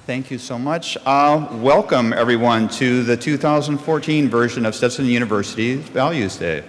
Thank you so much. Welcome, everyone, to the 2014 version of Stetson University's Values Day.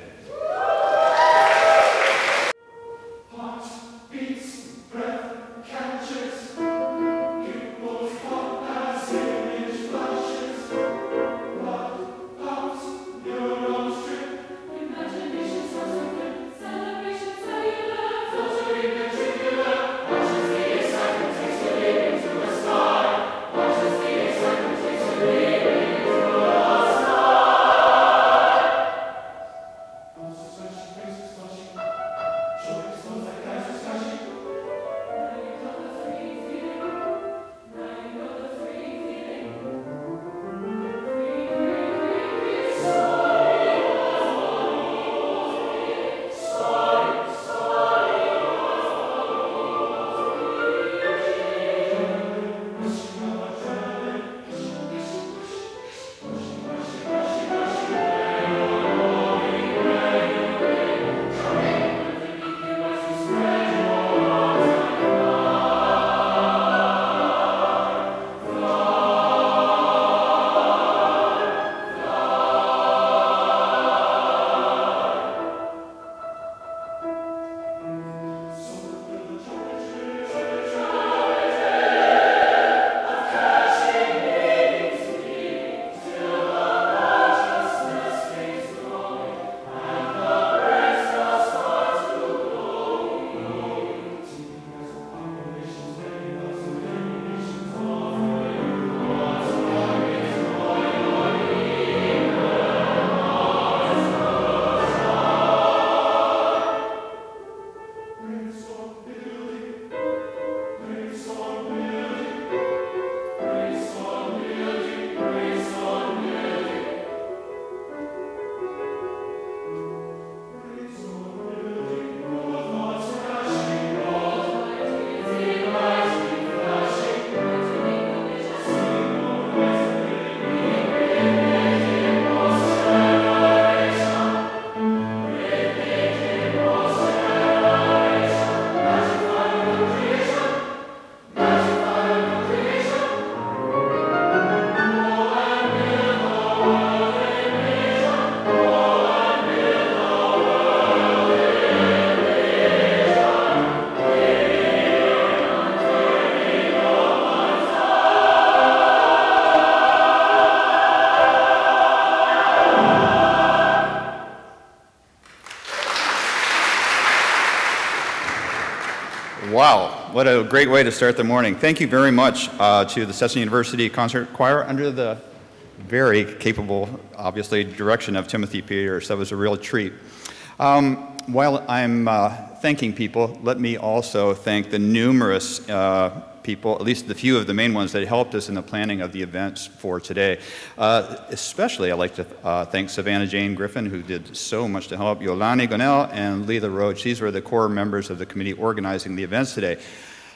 Wow, what a great way to start the morning. Thank you very much to the Stetson University Concert Choir under the very capable, obviously, direction of Timothy Peters. That was a real treat. While I'm thanking people, let me also thank the numerous people, at least the few of the main ones that helped us in the planning of the events for today. Especially, I'd like to thank Savannah Jane Griffin, who did so much to help, Yolani Gonell, and Leila Roach. These were the core members of the committee organizing the events today.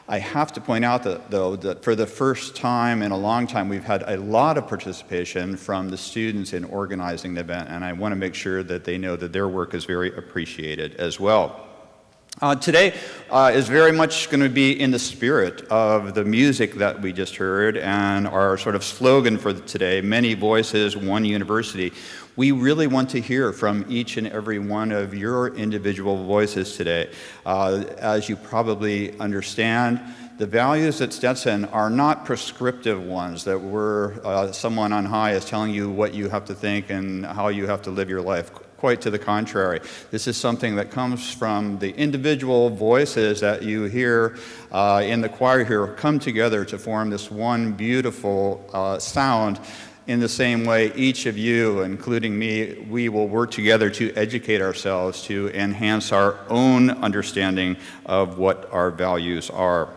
I have to point out, though, that for the first time in a long time, we've had a lot of participation from the students in organizing the event, and I want to make sure that they know that their work is very appreciated as well. Today is very much going to be in the spirit of the music that we just heard and our sort of slogan for today, many voices, one university. We really want to hear from each and every one of your individual voices today. As you probably understand, the values at Stetson are not prescriptive ones that someone on high is telling you what you have to think and how you have to live your life. Quite to the contrary. This is something that comes from the individual voices that you hear in the choir here come together to form this one beautiful sound. In the same way, each of you, including me, we will work together to educate ourselves, to enhance our own understanding of what our values are.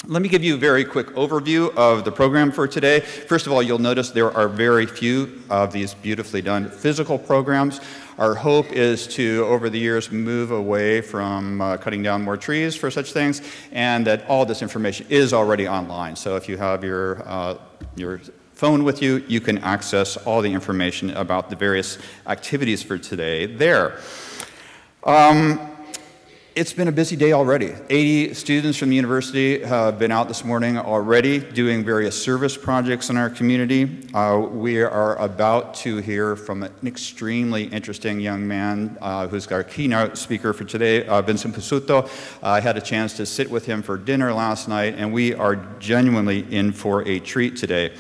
Let me give you a very quick overview of the program for today. First of all, you'll notice there are very few of these beautifully done physical programs. Our hope is to, over the years, move away from cutting down more trees for such things, and that all this information is already online. So if you have your phone with you, you can access all the information about the various activities for today there. It's been a busy day already. 80 students from the university have been out this morning already doing various service projects in our community. We are about to hear from an extremely interesting young man who's our keynote speaker for today, Vincent Pizzuto. I had a chance to sit with him for dinner last night, and we are genuinely in for a treat today.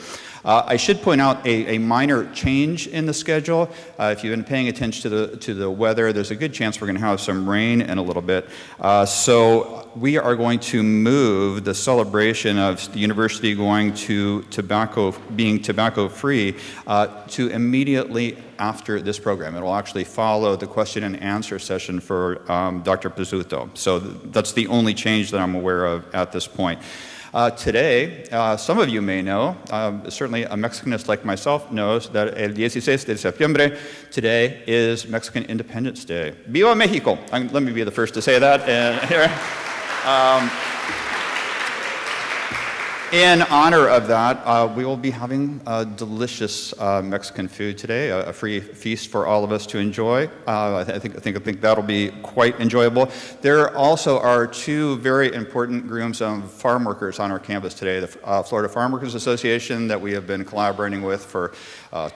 I should point out a minor change in the schedule. If you've been paying attention to the weather, there's a good chance we're going to have some rain in a little bit. So we are going to move the celebration of the university going to being tobacco-free to immediately after this program. It will actually follow the question and answer session for Dr. Pizzuto. So that's the only change that I'm aware of at this point. Today, some of you may know, certainly a Mexicanist like myself knows that el 16 de septiembre today is Mexican Independence Day. Viva Mexico! Let me be the first to say that. In honor of that, we will be having delicious Mexican food today, a free feast for all of us to enjoy. I think that'll be quite enjoyable. There also are two very important groups of farm workers on our campus today. The Florida Farm Workers Association that we have been collaborating with for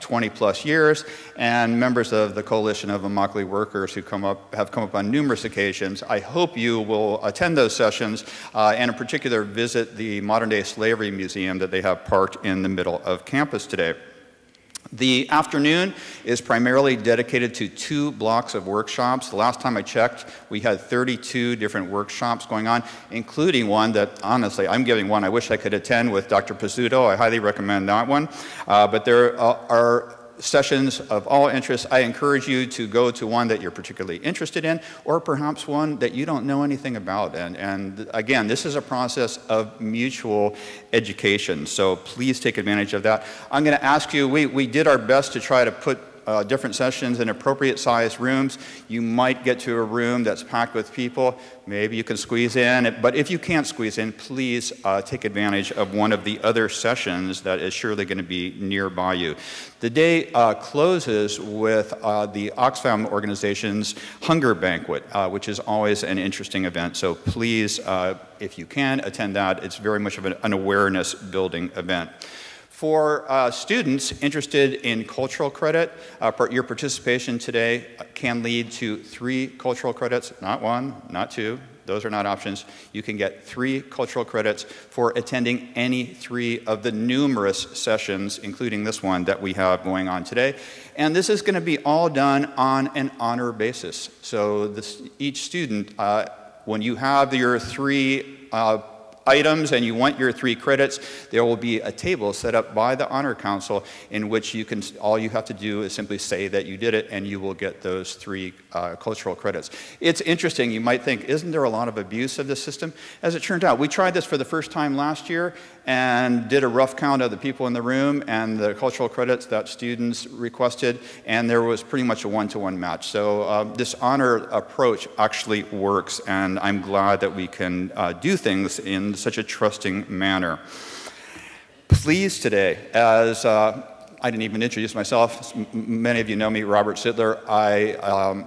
20 plus years, and members of the Coalition of Immokalee Workers who have come up on numerous occasions. I hope you will attend those sessions and in particular visit the modern day slavery museum that they have parked in the middle of campus today. The afternoon is primarily dedicated to 2 blocks of workshops. The last time I checked, we had 32 different workshops going on, including one that, honestly, I'm giving one I wish I could attend with Dr. Pizzuto. I highly recommend that one. But there are sessions of all interest. I encourage you to go to one that you're particularly interested in, or perhaps one that you don't know anything about. And again, this is a process of mutual education, so please take advantage of that. I'm going to ask you, we did our best to try to put different sessions in appropriate sized rooms. You might get to a room that's packed with people. Maybe you can squeeze in, but if you can't squeeze in, please take advantage of one of the other sessions that is surely going to be nearby you. The day closes with the Oxfam organization's Hunger Banquet, which is always an interesting event. So please, if you can, attend that. It's very much of an awareness building event. For students interested in cultural credit, your participation today can lead to 3 cultural credits, not 1, not 2. Those are not options. You can get 3 cultural credits for attending any 3 of the numerous sessions, including this one that we have going on today. And this is going to be all done on an honor basis. So each student, when you have your 3 items and you want your 3 credits, there will be a table set up by the Honor Council in which all you have to do is simply say that you did it and you will get those 3 cultural credits. It's interesting, you might think, isn't there a lot of abuse of this system? As it turned out, we tried this for the first time last year and did a rough count of the people in the room and the cultural credits that students requested, and there was pretty much a 1-to-1 match. So this honor approach actually works, and I'm glad that we can do things in such a trusting manner. Please today, as I didn't even introduce myself. Many of you know me, Robert Sitler. I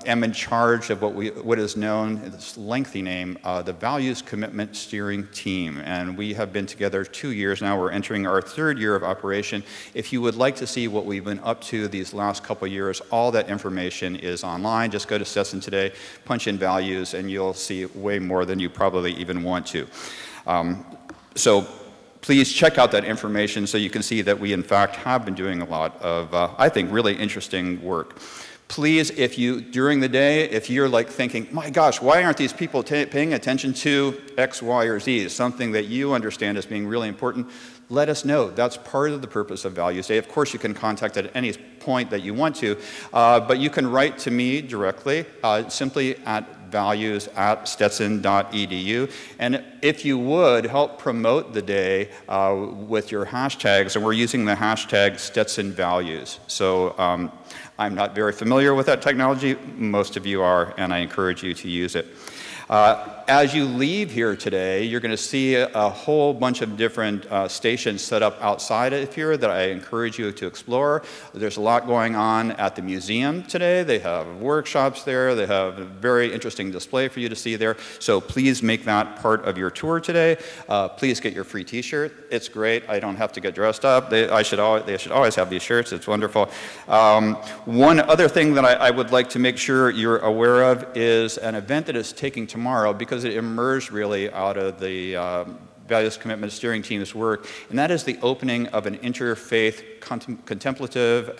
am in charge of what is known, this lengthy name, the Values Commitment Steering Team. And we have been together 2 years now. We're entering our 3rd year of operation. If you would like to see what we've been up to these last couple years, all that information is online. Just go to Stetson today, punch in values, and you'll see way more than you probably even want to. So please check out that information so you can see that we in fact have been doing a lot of, I think, really interesting work. Please, during the day, if you're like thinking, my gosh, why aren't these people paying attention to X, Y, or Z, something that you understand as being really important, let us know. That's part of the purpose of Values Day. Of course, you can contact at any point that you want to, but you can write to me directly, simply at values@stetson.edu. And if you would, help promote the day with your hashtags, and we're using the hashtag StetsonValues. So I'm not very familiar with that technology. Most of you are, and I encourage you to use it. As you leave here today, you're going to see a whole bunch of different stations set up outside of here that I encourage you to explore. There's a lot going on at the museum today. They have workshops there. They have a very interesting display for you to see there. So please make that part of your tour today. Please get your free t-shirt. It's great. I don't have to get dressed up. They should always have these shirts. It's wonderful. One other thing that I would like to make sure you're aware of is an event that is taking tomorrow, because it emerged really out of the Values Commitment Steering Team's work, and that is the opening of an interfaith contemplative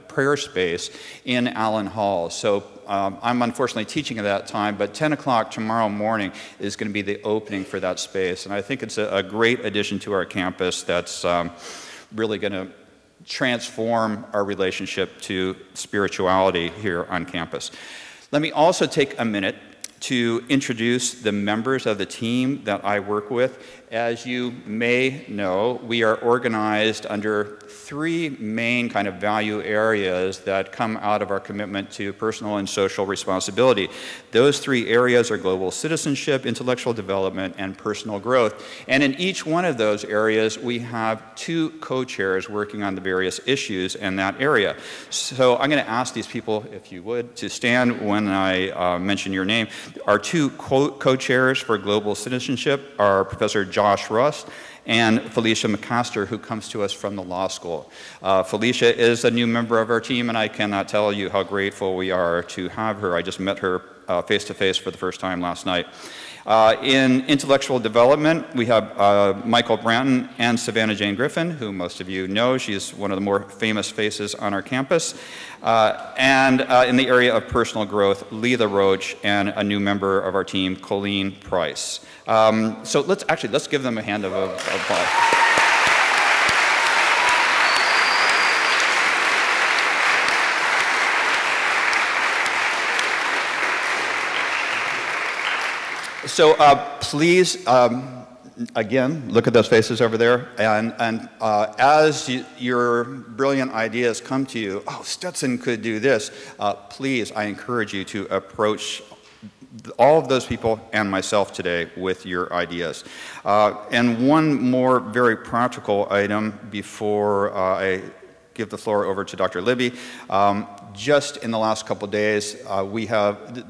prayer space in Allen Hall. So I'm unfortunately teaching at that time, but 10 o'clock tomorrow morning is going to be the opening for that space, and I think it's a great addition to our campus that's really going to transform our relationship to spirituality here on campus. Let me also take a minute to introduce the members of the team that I work with. As you may know, we are organized under three main kind of value areas that come out of our commitment to personal and social responsibility. Those three areas are global citizenship, intellectual development, and personal growth. And in each one of those areas, we have two co-chairs working on the various issues in that area. So I'm going to ask these people, if you would, to stand when I mention your name. Our two co-chairs for global citizenship are Professor Josh Rust and Felicia McCaster, who comes to us from the law school. Felicia is a new member of our team, and I cannot tell you how grateful we are to have her. I just met her face-to-face for the first time last night. In intellectual development, we have Michael Branton and Savannah Jane Griffin, who most of you know. She's one of the more famous faces on our campus. And in the area of personal growth, Leela Roach and a new member of our team, Colleen Price. So let's give them a hand of applause. So please, again, look at those faces over there, and as your brilliant ideas come to you, oh, Stetson could do this, please, I encourage you to approach all of those people and myself today with your ideas. And one more very practical item before I give the floor over to Dr. Libby. Just in the last couple of days, we have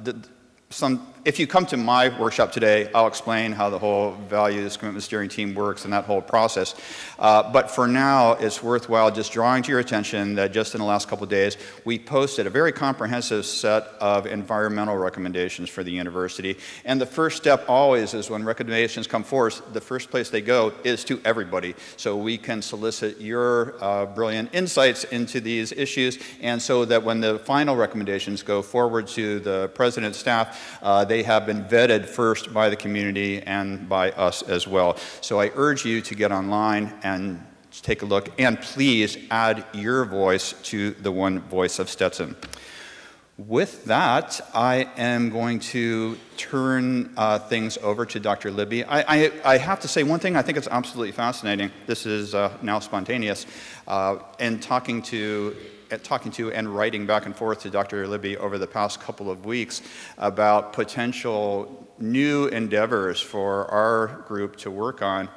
if you come to my workshop today, I'll explain how the whole Values Commitment Steering Team works and that whole process. But for now, it's worthwhile just drawing to your attention that just in the last couple of days, we posted a very comprehensive set of environmental recommendations for the university. And the first step always is when recommendations come forth, the first place they go is to everybody. So we can solicit your brilliant insights into these issues, and so that when the final recommendations go forward to the president's staff, they have been vetted first by the community and by us as well. So I urge you to get online and take a look, and please add your voice to the one voice of Stetson. With that, I am going to turn things over to Dr. Libby. I have to say one thing I think it's absolutely fascinating. This is now spontaneous. And talking to and writing back and forth to Dr. Libby over the past couple of weeks about potential new endeavors for our group to work on,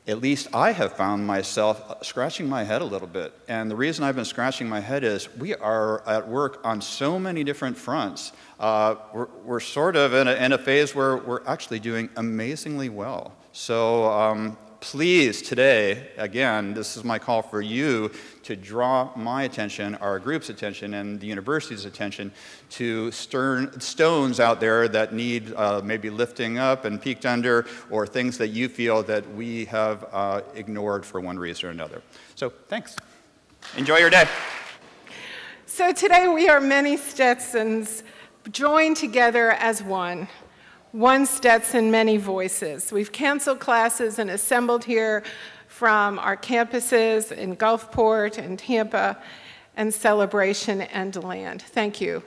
at least I have found myself scratching my head a little bit. And the reason I've been scratching my head is we are at work on so many different fronts. We're sort of in a phase where we're actually doing amazingly well. So please, today, again, this is my call for you to draw my attention, our group's attention, and the university's attention to stones out there that need maybe lifting up and peeked under, or things that you feel that we have ignored for one reason or another. So thanks. Enjoy your day. So today we are many Stetsons joined together as one. One Stetson, many voices. We've canceled classes and assembled here from our campuses in Gulfport and Tampa and Celebration and DeLand. Thank you.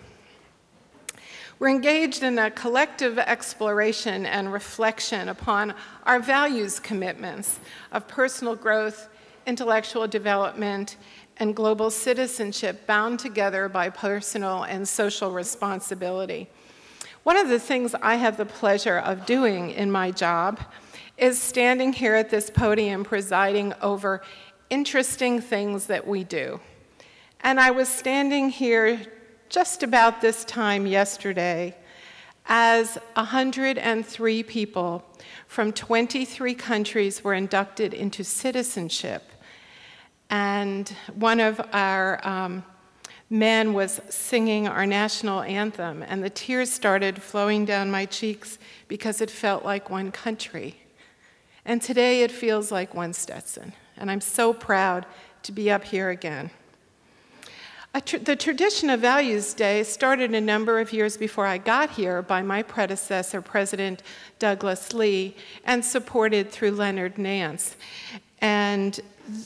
We're engaged in a collective exploration and reflection upon our values commitments of personal growth, intellectual development, and global citizenship bound together by personal and social responsibility. One of the things I have the pleasure of doing in my job is standing here at this podium presiding over interesting things that we do. And I was standing here just about this time yesterday as 103 people from 23 countries were inducted into citizenship. And one of our men was singing our national anthem, and the tears started flowing down my cheeks because it felt like one country. And today it feels like one Stetson, and I'm so proud to be up here again. The tradition of Values Day started a number of years before I got here by my predecessor, President Douglas Lee, and supported through Leonard Nance. And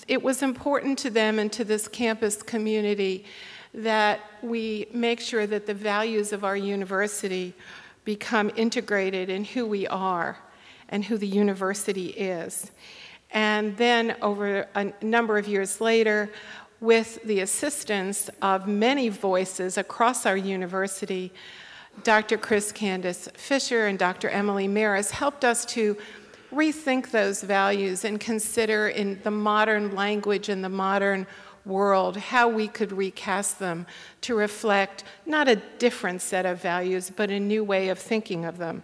it was important to them and to this campus community that we make sure that the values of our university become integrated in who we are and who the university is. And then over a number of years later, with the assistance of many voices across our university, Dr. Chris Candace Fisher and Dr. Emily Maris helped us to rethink those values and consider in the modern language and the modern world how we could recast them to reflect not a different set of values, but a new way of thinking of them.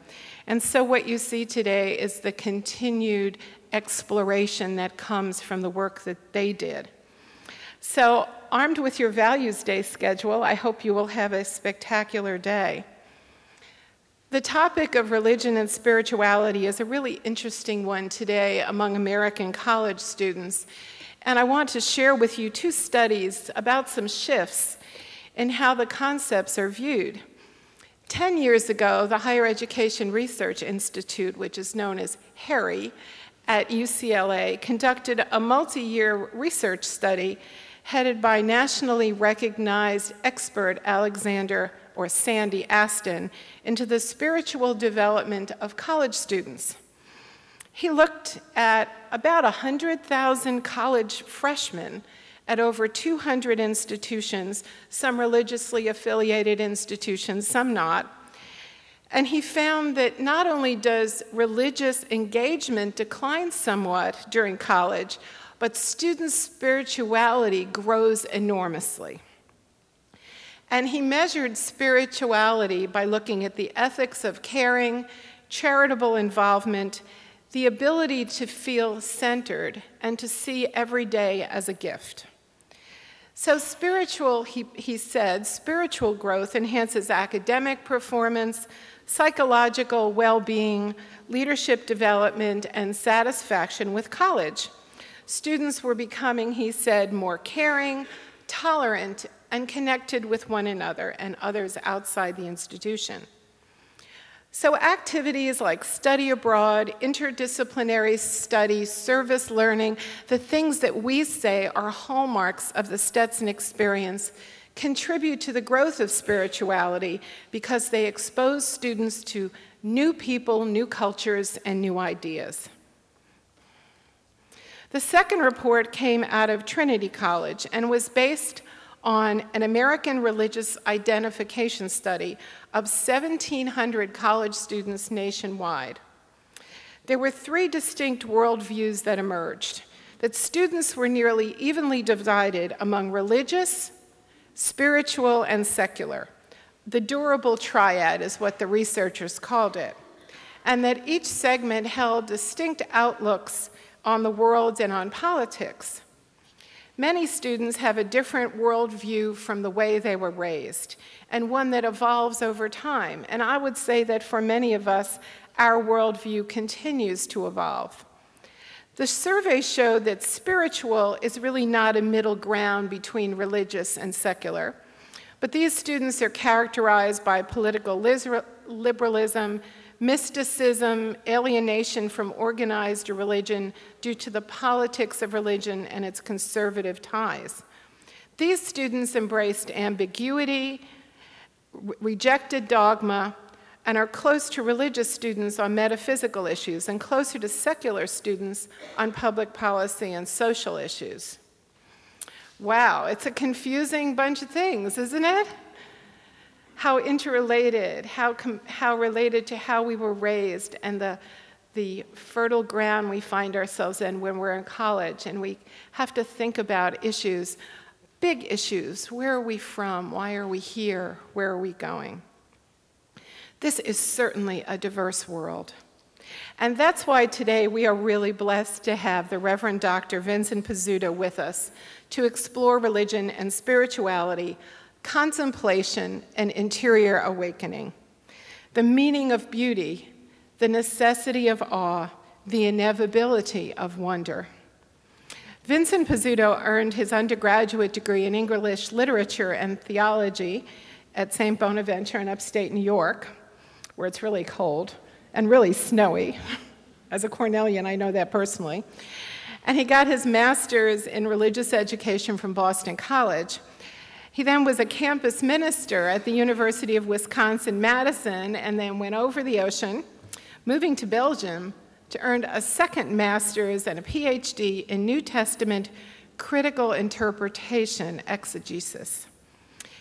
And so what you see today is the continued exploration that comes from the work that they did. So, armed with your Values Day schedule, I hope you will have a spectacular day. The topic of religion and spirituality is a really interesting one today among American college students, and I want to share with you two studies about some shifts in how the concepts are viewed. 10 years ago, the Higher Education Research Institute, which is known as HERI at UCLA, conducted a multi-year research study headed by nationally recognized expert Alexander, or Sandy Aston, into the spiritual development of college students. He looked at about 100,000 college freshmen at over 200 institutions, some religiously affiliated institutions, some not. And he found that not only does religious engagement decline somewhat during college, but students' spirituality grows enormously. And he measured spirituality by looking at the ethics of caring, charitable involvement, the ability to feel centered, and to see every day as a gift. So he said, spiritual growth enhances academic performance, psychological well-being, leadership development, and satisfaction with college. Students were becoming, he said, more caring, tolerant, and connected with one another and others outside the institution. So activities like study abroad, interdisciplinary study, service learning, the things that we say are hallmarks of the Stetson experience, contribute to the growth of spirituality because they expose students to new people, new cultures, and new ideas. The second report came out of Trinity College and was based on an American religious identification study of 1,700 college students nationwide. There were three distinct worldviews that emerged: that students were nearly evenly divided among religious, spiritual, and secular. The durable triad is what the researchers called it. And that each segment held distinct outlooks on the world and on politics. Many students have a different worldview from the way they were raised, and one that evolves over time. And I would say that for many of us, our worldview continues to evolve. The survey showed that spiritual is really not a middle ground between religious and secular, but these students are characterized by political liberalism, mysticism, alienation from organized religion due to the politics of religion and its conservative ties. These students embraced ambiguity, rejected dogma, and are close to religious students on metaphysical issues and closer to secular students on public policy and social issues. Wow, it's a confusing bunch of things, isn't it? how interrelated, how related to how we were raised and the fertile ground we find ourselves in when we're in college and we have to think about issues, big issues. Where are we from? Why are we here? Where are we going? This is certainly a diverse world. And that's why today we are really blessed to have the Reverend Dr. Vincent Pizzuto with us to explore religion and spirituality, contemplation, and interior awakening, the meaning of beauty, the necessity of awe, the inevitability of wonder. Vincent Pizzuto earned his undergraduate degree in English literature and theology at St. Bonaventure in upstate New York, where it's really cold and really snowy. As a Cornellian, I know that personally. And he got his master's in religious education from Boston College. He then was a campus minister at the University of Wisconsin-Madison and then went over the ocean, moving to Belgium to earn a second master's and a Ph.D. in New Testament critical interpretation exegesis.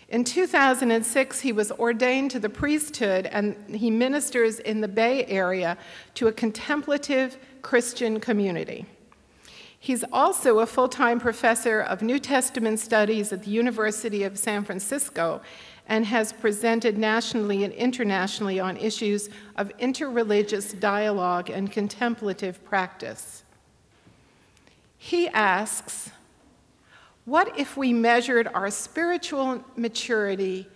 In 2006, he was ordained to the priesthood, and he ministers in the Bay Area to a contemplative Christian community. He's also a full-time professor of New Testament studies at the University of San Francisco and has presented nationally and internationally on issues of interreligious dialogue and contemplative practice. He asks, what if we measured our spiritual maturity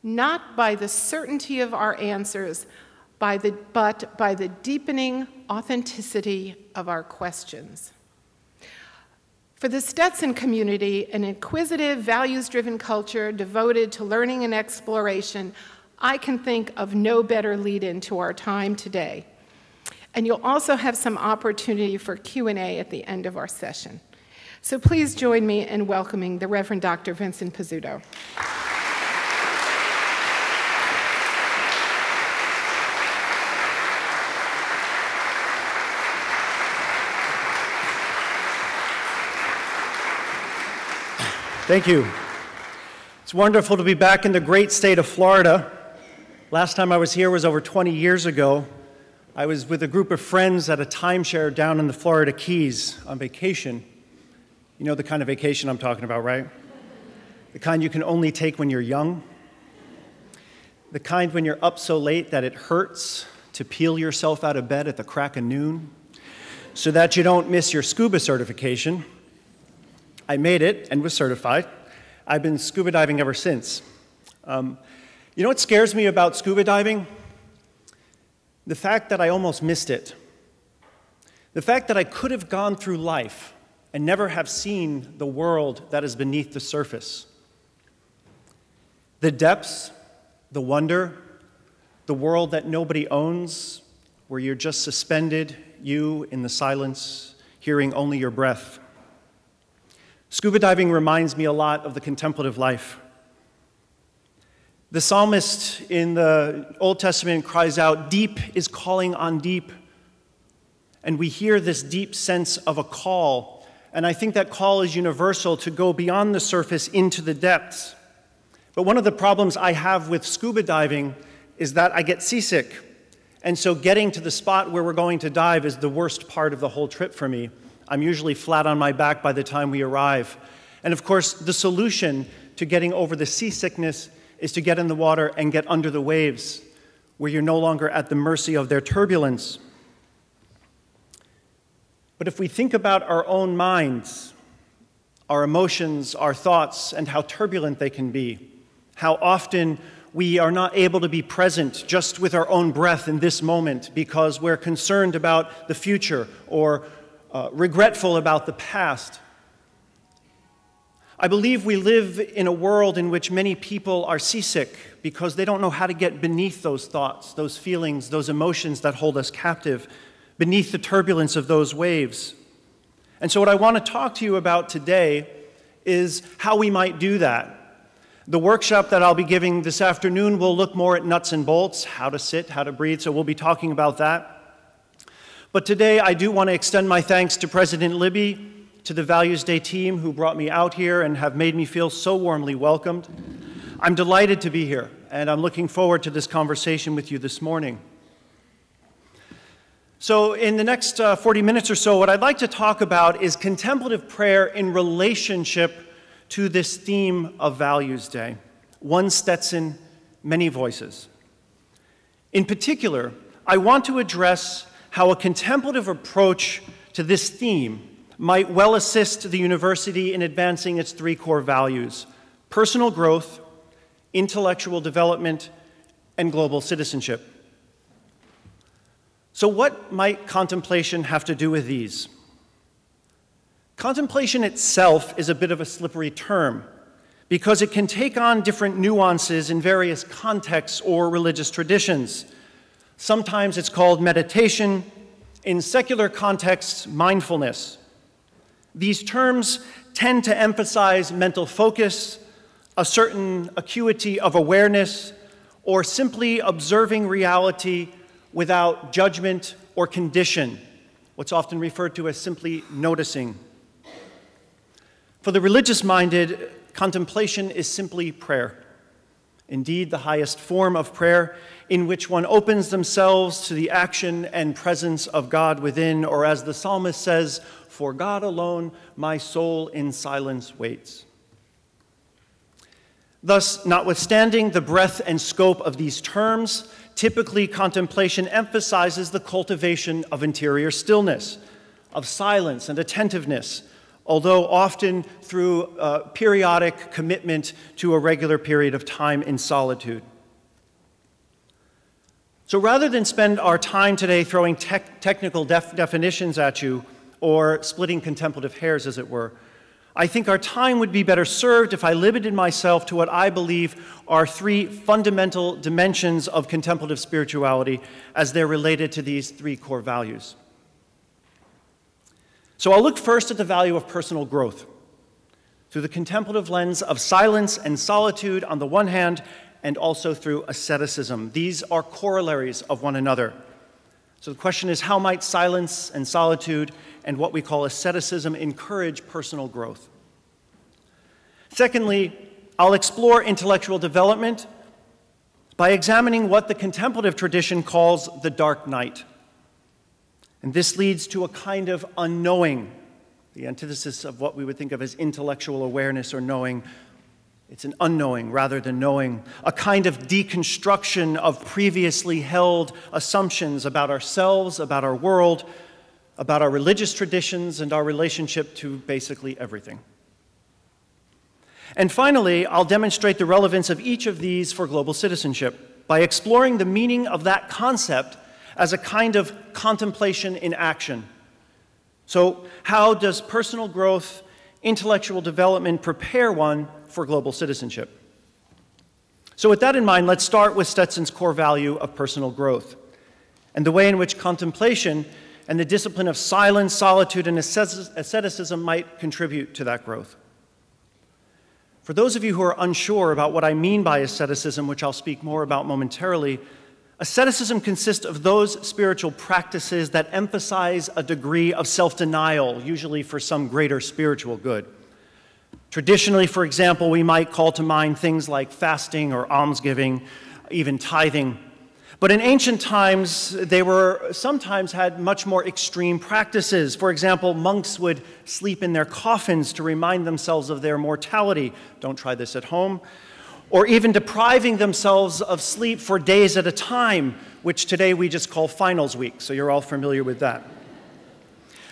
not by the certainty of our answers, but by the deepening authenticity of our questions? For the Stetson community, an inquisitive, values-driven culture devoted to learning and exploration, I can think of no better lead-in to our time today. And you'll also have some opportunity for Q&A at the end of our session. So please join me in welcoming the Reverend Dr. Vincent Pizzuto. Thank you. It's wonderful to be back in the great state of Florida. Last time I was here was over 20 years ago. I was with a group of friends at a timeshare down in the Florida Keys on vacation. You know the kind of vacation I'm talking about, right? The kind you can only take when you're young. The kind when you're up so late that it hurts to peel yourself out of bed at the crack of noon so that you don't miss your scuba certification. I made it and was certified. I've been scuba diving ever since. You know what scares me about scuba diving? The fact that I almost missed it. The fact that I could have gone through life and never have seen the world that is beneath the surface. The depths, the wonder, the world that nobody owns, where you're just suspended, you in the silence, hearing only your breath. Scuba diving reminds me a lot of the contemplative life. The psalmist in the Old Testament cries out, "Deep is calling on deep." And we hear this deep sense of a call. And I think that call is universal, to go beyond the surface into the depths. But one of the problems I have with scuba diving is that I get seasick. And so getting to the spot where we're going to dive is the worst part of the whole trip for me. I'm usually flat on my back by the time we arrive. And of course, the solution to getting over the seasickness is to get in the water and get under the waves, where you're no longer at the mercy of their turbulence. But if we think about our own minds, our emotions, our thoughts, and how turbulent they can be, how often we are not able to be present just with our own breath in this moment because we're concerned about the future or regretful about the past. I believe we live in a world in which many people are seasick because they don't know how to get beneath those thoughts, those feelings, those emotions that hold us captive, beneath the turbulence of those waves. And so what I want to talk to you about today is how we might do that. The workshop that I'll be giving this afternoon will look more at nuts and bolts, how to sit, how to breathe, so we'll be talking about that. But today I do want to extend my thanks to President Libby, to the Values Day team who brought me out here and have made me feel so warmly welcomed. I'm delighted to be here, and I'm looking forward to this conversation with you this morning. So in the next 40 minutes or so, what I'd like to talk about is contemplative prayer in relationship to this theme of Values Day. One Stetson, many voices. In particular, I want to address how a contemplative approach to this theme might well assist the university in advancing its three core values: personal growth, intellectual development, and global citizenship. So what might contemplation have to do with these? Contemplation itself is a bit of a slippery term because it can take on different nuances in various contexts or religious traditions. Sometimes it's called meditation, in secular contexts, mindfulness. These terms tend to emphasize mental focus, a certain acuity of awareness, or simply observing reality without judgment or condition, what's often referred to as simply noticing. For the religious-minded, contemplation is simply prayer. Indeed, the highest form of prayer, in which one opens themselves to the action and presence of God within, or as the psalmist says, "For God alone my soul in silence waits." Thus, notwithstanding the breadth and scope of these terms, typically contemplation emphasizes the cultivation of interior stillness, of silence and attentiveness, although often through periodic commitment to a regular period of time in solitude. So rather than spend our time today throwing technical definitions at you, or splitting contemplative hairs, as it were, I think our time would be better served if I limited myself to what I believe are three fundamental dimensions of contemplative spirituality as they're related to these three core values. So I'll look first at the value of personal growth through the contemplative lens of silence and solitude on the one hand, and also through asceticism. These are corollaries of one another. So the question is, how might silence and solitude and what we call asceticism encourage personal growth? Secondly, I'll explore intellectual development by examining what the contemplative tradition calls the dark night. And this leads to a kind of unknowing, the antithesis of what we would think of as intellectual awareness or knowing. It's an unknowing rather than knowing, a kind of deconstruction of previously held assumptions about ourselves, about our world, about our religious traditions, and our relationship to basically everything. And finally, I'll demonstrate the relevance of each of these for global citizenship by exploring the meaning of that concept as a kind of contemplation in action. So how does personal growth, intellectual development prepare one for global citizenship? So with that in mind, let's start with Stetson's core value of personal growth and the way in which contemplation and the discipline of silence, solitude, and asceticism might contribute to that growth. For those of you who are unsure about what I mean by asceticism, which I'll speak more about momentarily, asceticism consists of those spiritual practices that emphasize a degree of self-denial, usually for some greater spiritual good. Traditionally, for example, we might call to mind things like fasting or almsgiving, even tithing. But in ancient times, they sometimes had much more extreme practices. For example, monks would sleep in their coffins to remind themselves of their mortality. Don't try this at home. Or even depriving themselves of sleep for days at a time, which today we just call finals week, so you're all familiar with that.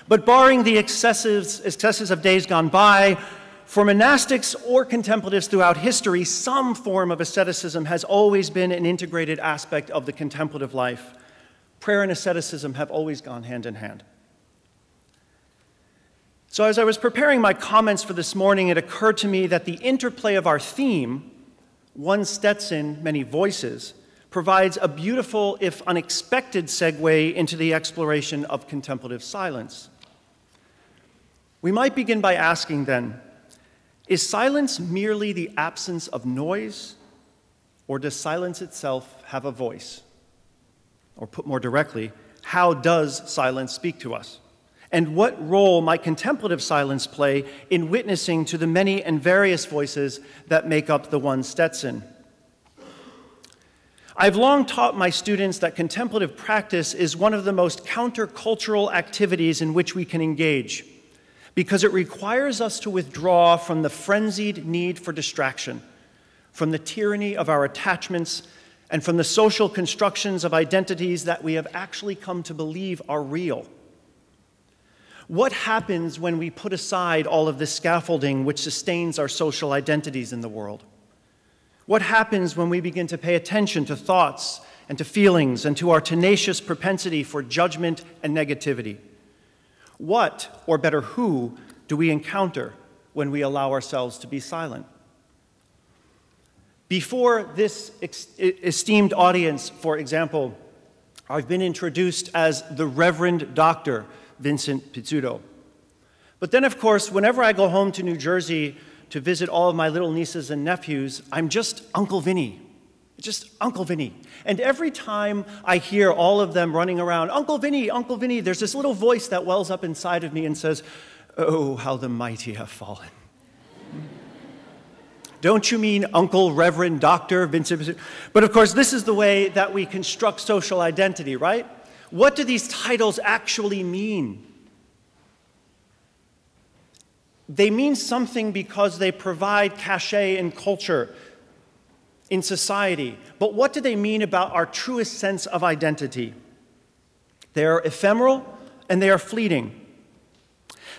But barring the excesses of days gone by, for monastics or contemplatives throughout history, some form of asceticism has always been an integrated aspect of the contemplative life. Prayer and asceticism have always gone hand in hand. So as I was preparing my comments for this morning, it occurred to me that the interplay of our theme, one Stetson, many voices, provides a beautiful, if unexpected, segue into the exploration of contemplative silence. We might begin by asking then, is silence merely the absence of noise, or does silence itself have a voice? Or put more directly, how does silence speak to us? And what role might contemplative silence play in witnessing to the many and various voices that make up the one Stetson? I've long taught my students that contemplative practice is one of the most countercultural activities in which we can engage, because it requires us to withdraw from the frenzied need for distraction, from the tyranny of our attachments, and from the social constructions of identities that we have actually come to believe are real. What happens when we put aside all of this scaffolding which sustains our social identities in the world? What happens when we begin to pay attention to thoughts and to feelings and to our tenacious propensity for judgment and negativity? What, or better, who, do we encounter when we allow ourselves to be silent? Before this esteemed audience, for example, I've been introduced as the Reverend Dr. Vincent Pizzuto. But then, of course, whenever I go home to New Jersey to visit all of my little nieces and nephews, I'm just Uncle Vinny. Just Uncle Vinny. And every time I hear all of them running around, Uncle Vinny, there's this little voice that wells up inside of me and says, oh, how the mighty have fallen. Don't you mean Uncle Reverend Dr. Vincent? But of course, this is the way that we construct social identity, right? What do these titles actually mean? They mean something because they provide cachet in culture, in society. But what do they mean about our truest sense of identity? They are ephemeral and they are fleeting.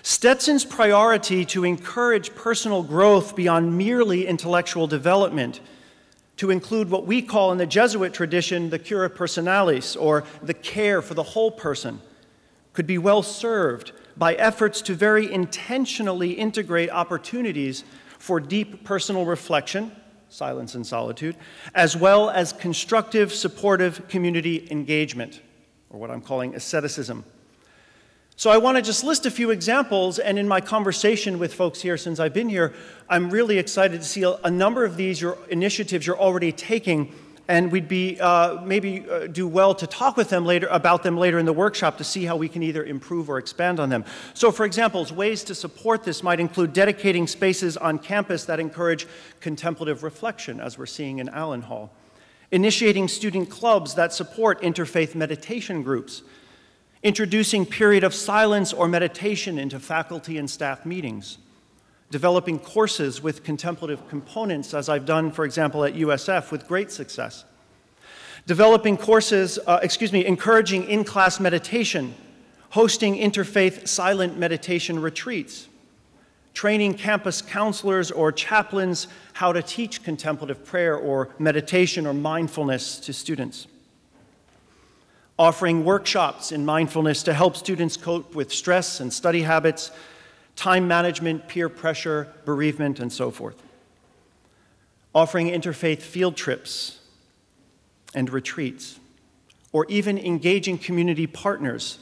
Stetson's priority to encourage personal growth beyond merely intellectual development, to include what we call in the Jesuit tradition the cura personalis, or the care for the whole person, could be well served by efforts to very intentionally integrate opportunities for deep personal reflection, silence and solitude, as well as constructive, supportive community engagement, or what I'm calling asceticism. So I want to just list a few examples, and in my conversation with folks here since I've been here, I'm really excited to see a number of these initiatives you're already taking, and we'd be do well to talk with them later about them later in the workshop to see how we can either improve or expand on them. So for example, ways to support this might include dedicating spaces on campus that encourage contemplative reflection, as we're seeing in Allen Hall, initiating student clubs that support interfaith meditation groups, introducing period of silence or meditation into faculty and staff meetings, developing courses with contemplative components, as I've done, for example, at USF with great success, developing courses, encouraging in-class meditation, hosting interfaith silent meditation retreats, training campus counselors or chaplains how to teach contemplative prayer or meditation or mindfulness to students, offering workshops in mindfulness to help students cope with stress and study habits, time management, peer pressure, bereavement, and so forth. Offering interfaith field trips and retreats, or even engaging community partners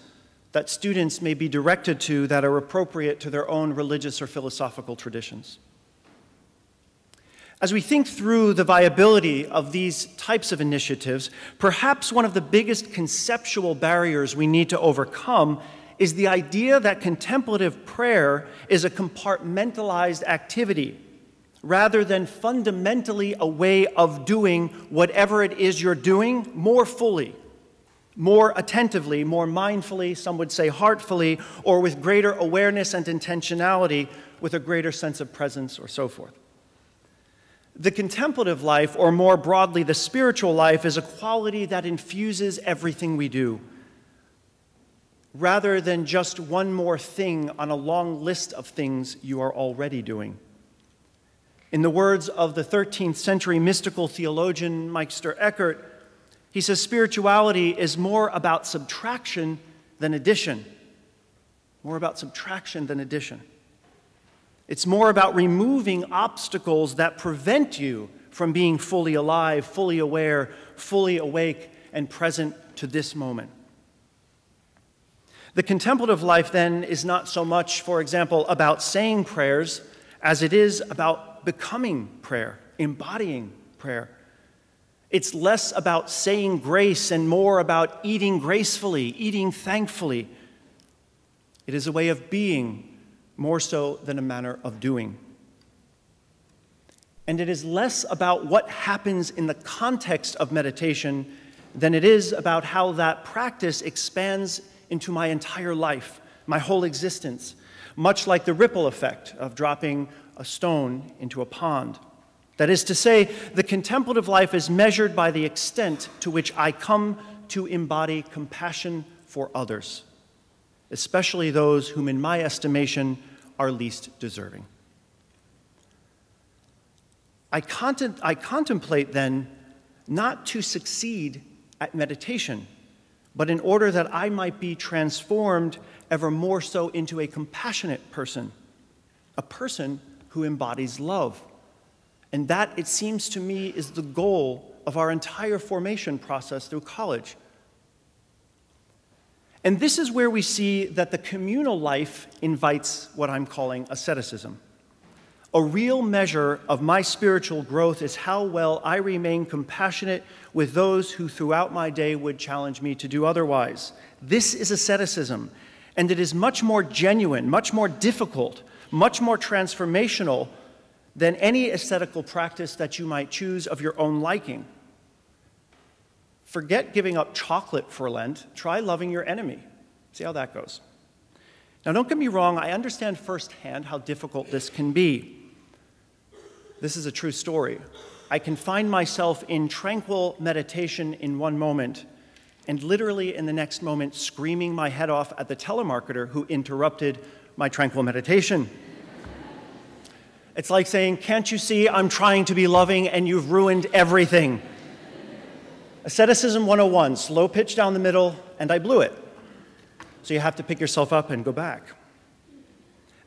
that students may be directed to that are appropriate to their own religious or philosophical traditions. As we think through the viability of these types of initiatives, perhaps one of the biggest conceptual barriers we need to overcome is the idea that contemplative prayer is a compartmentalized activity, rather than fundamentally a way of doing whatever it is you're doing more fully, more attentively, more mindfully, some would say heartfully, or with greater awareness and intentionality, with a greater sense of presence, or so forth. The contemplative life, or more broadly, the spiritual life, is a quality that infuses everything we do, rather than just one more thing on a long list of things you are already doing. In the words of the 13th century mystical theologian Meister Eckhart, he says spirituality is more about subtraction than addition. More about subtraction than addition. It's more about removing obstacles that prevent you from being fully alive, fully aware, fully awake, and present to this moment. The contemplative life, then, is not so much, for example, about saying prayers as it is about becoming prayer, embodying prayer. It's less about saying grace and more about eating gracefully, eating thankfully. It is a way of being more so than a manner of doing. And it is less about what happens in the context of meditation than it is about how that practice expands into my entire life, my whole existence, much like the ripple effect of dropping a stone into a pond. That is to say, the contemplative life is measured by the extent to which I come to embody compassion for others, especially those whom, in my estimation, are least deserving. I contemplate, then, not to succeed at meditation, but in order that I might be transformed ever more so into a compassionate person, a person who embodies love. And that, it seems to me, is the goal of our entire formation process through college. And this is where we see that the communal life invites what I'm calling asceticism. A real measure of my spiritual growth is how well I remain compassionate with those who throughout my day would challenge me to do otherwise. This is asceticism, and it is much more genuine, much more difficult, much more transformational than any ascetical practice that you might choose of your own liking. Forget giving up chocolate for Lent. Try loving your enemy. See how that goes. Now, don't get me wrong. I understand firsthand how difficult this can be. This is a true story. I can find myself in tranquil meditation in one moment and literally in the next moment screaming my head off at the telemarketer who interrupted my tranquil meditation. It's like saying, "Can't you see I'm trying to be loving and you've ruined everything?" Asceticism 101, slow pitch down the middle, and I blew it. So you have to pick yourself up and go back.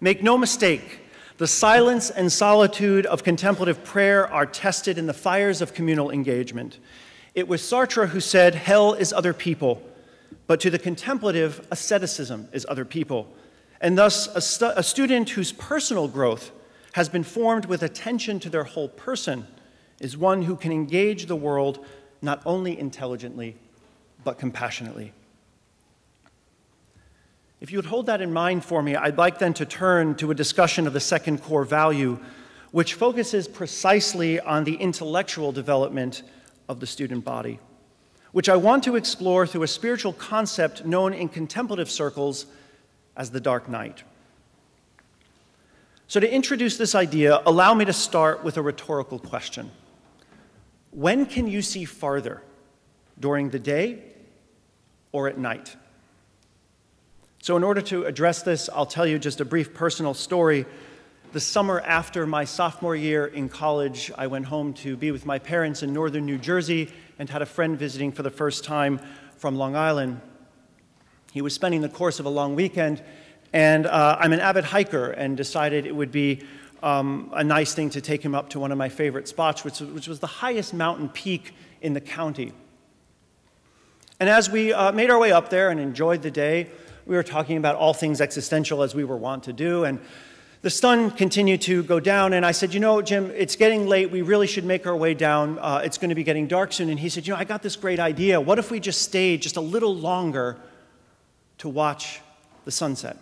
Make no mistake, the silence and solitude of contemplative prayer are tested in the fires of communal engagement. It was Sartre who said, "Hell is other people," but to the contemplative, asceticism is other people. And thus, a student whose personal growth has been formed with attention to their whole person is one who can engage the world not only intelligently, but compassionately. If you would hold that in mind for me, I'd like then to turn to a discussion of the second core value, which focuses precisely on the intellectual development of the student body, which I want to explore through a spiritual concept known in contemplative circles as the dark night. So to introduce this idea, allow me to start with a rhetorical question. When can you see farther, during the day or at night? So in order to address this, I'll tell you just a brief personal story. The summer after my sophomore year in college, I went home to be with my parents in northern New Jersey and had a friend visiting for the first time from Long Island. He was spending the course of a long weekend, and I'm an avid hiker and decided it would be a nice thing to take him up to one of my favorite spots, which was the highest mountain peak in the county. And as we made our way up there and enjoyed the day, we were talking about all things existential as we were wont to do, and the sun continued to go down, and I said, "You know, Jim, it's getting late. We really should make our way down. It's going to be getting dark soon." And he said, "You know, I got this great idea. What if we just stayed just a little longer to watch the sunset?"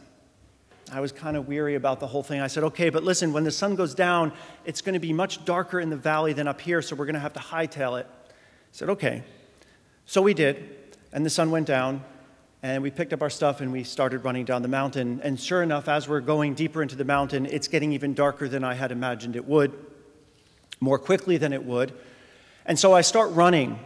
I was kind of weary about the whole thing. I said, "Okay, but listen, when the sun goes down, it's going to be much darker in the valley than up here, so we're going to have to hightail it." I said, "Okay." So we did, and the sun went down, and we picked up our stuff, and we started running down the mountain. And sure enough, as we're going deeper into the mountain, it's getting even darker than I had imagined it would, more quickly than it would. And so I start running.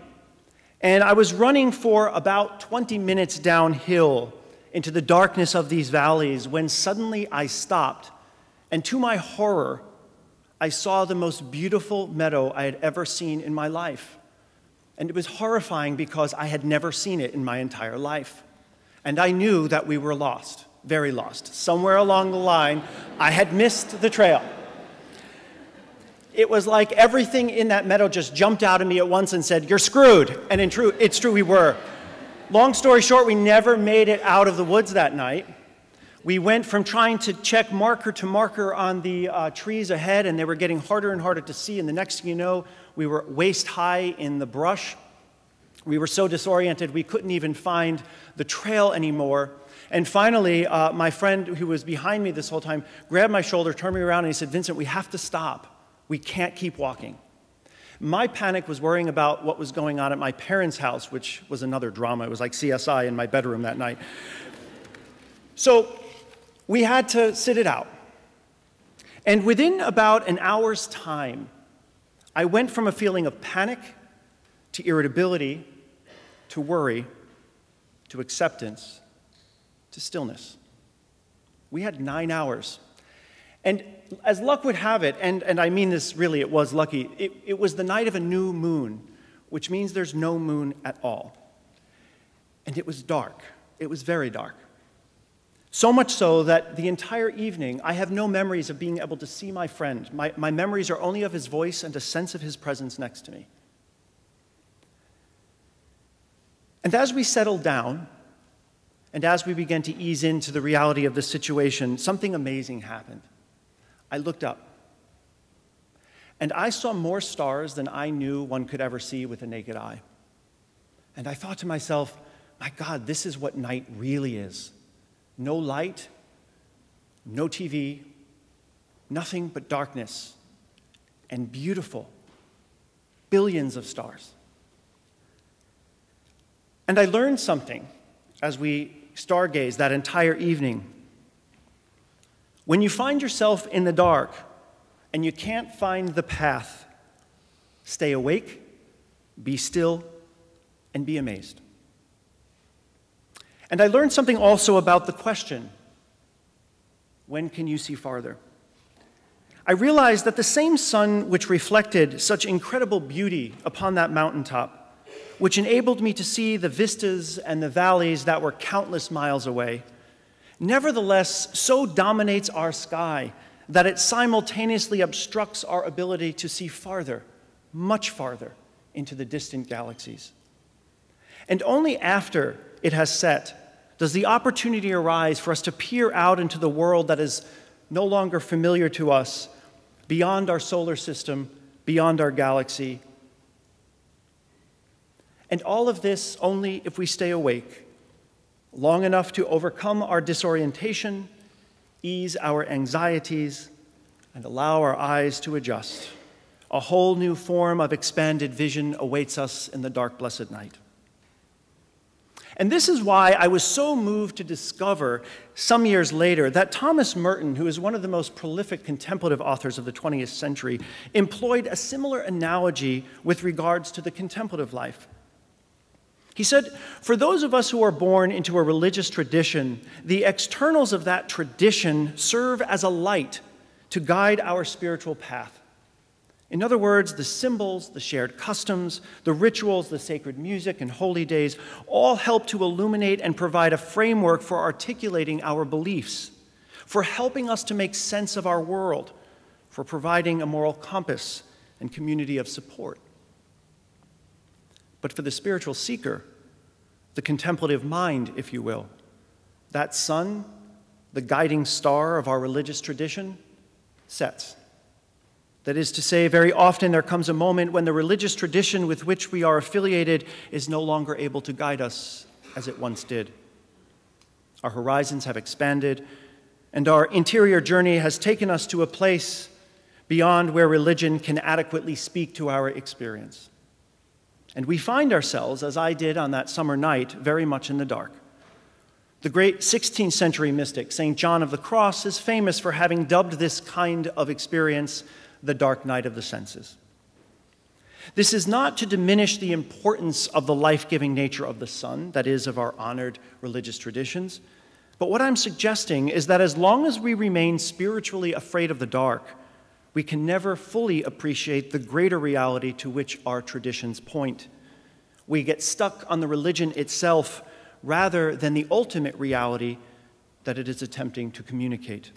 And I was running for about 20 minutes downhill into the darkness of these valleys when suddenly I stopped, and to my horror, I saw the most beautiful meadow I had ever seen in my life. And it was horrifying because I had never seen it in my entire life. And I knew that we were lost, very lost. Somewhere along the line, I had missed the trail. It was like everything in that meadow just jumped out at me at once and said, "You're screwed." And it's true, we were. Long story short, we never made it out of the woods that night. We went from trying to check marker to marker on the trees ahead, and they were getting harder and harder to see, and the next thing you know, we were waist high in the brush. We were so disoriented, we couldn't even find the trail anymore. And finally, my friend who was behind me this whole time grabbed my shoulder, turned me around, and he said, "Vincent, we have to stop. We can't keep walking. My panic was worrying about what was going on at my parents' house, which was another drama. It was like CSI in my bedroom that night. So we had to sit it out. And within about an hour's time, I went from a feeling of panic to irritability to worry to acceptance to stillness. We had 9 hours. And as luck would have it, and I mean this really, it was lucky, it was the night of a new moon, which means there's no moon at all. And it was dark. It was very dark. So much so that the entire evening, I have no memories of being able to see my friend. My memories are only of his voice and a sense of his presence next to me. And as we settled down, and as we began to ease into the reality of the situation, something amazing happened. I looked up, and I saw more stars than I knew one could ever see with a naked eye. And I thought to myself, my God, this is what night really is. No light, no TV, nothing but darkness, and beautiful, billions of stars. And I learned something as we stargazed that entire evening. When you find yourself in the dark and you can't find the path, stay awake, be still, and be amazed. And I learned something also about the question, when can you see farther? I realized that the same sun which reflected such incredible beauty upon that mountaintop, which enabled me to see the vistas and the valleys that were countless miles away, nevertheless so dominates our sky that it simultaneously obstructs our ability to see farther, much farther, into the distant galaxies. And only after it has set does the opportunity arise for us to peer out into the world that is no longer familiar to us, beyond our solar system, beyond our galaxy. And all of this only if we stay awake, long enough to overcome our disorientation, ease our anxieties, and allow our eyes to adjust. A whole new form of expanded vision awaits us in the dark, blessed night. And this is why I was so moved to discover some years later that Thomas Merton, who is one of the most prolific contemplative authors of the 20th century, employed a similar analogy with regards to the contemplative life. He said, for those of us who are born into a religious tradition, the externals of that tradition serve as a light to guide our spiritual path. In other words, the symbols, the shared customs, the rituals, the sacred music, and holy days all help to illuminate and provide a framework for articulating our beliefs, for helping us to make sense of our world, for providing a moral compass and community of support. But for the spiritual seeker, the contemplative mind, if you will, that sun, the guiding star of our religious tradition, sets. That is to say, very often there comes a moment when the religious tradition with which we are affiliated is no longer able to guide us as it once did. Our horizons have expanded, and our interior journey has taken us to a place beyond where religion can adequately speak to our experience. And we find ourselves, as I did on that summer night, very much in the dark. The great 16th century mystic, St. John of the Cross, is famous for having dubbed this kind of experience the dark night of the senses. This is not to diminish the importance of the life-giving nature of the sun, that is, of our honored religious traditions, but what I'm suggesting is that as long as we remain spiritually afraid of the dark, we can never fully appreciate the greater reality to which our traditions point. We get stuck on the religion itself rather than the ultimate reality that it is attempting to communicate.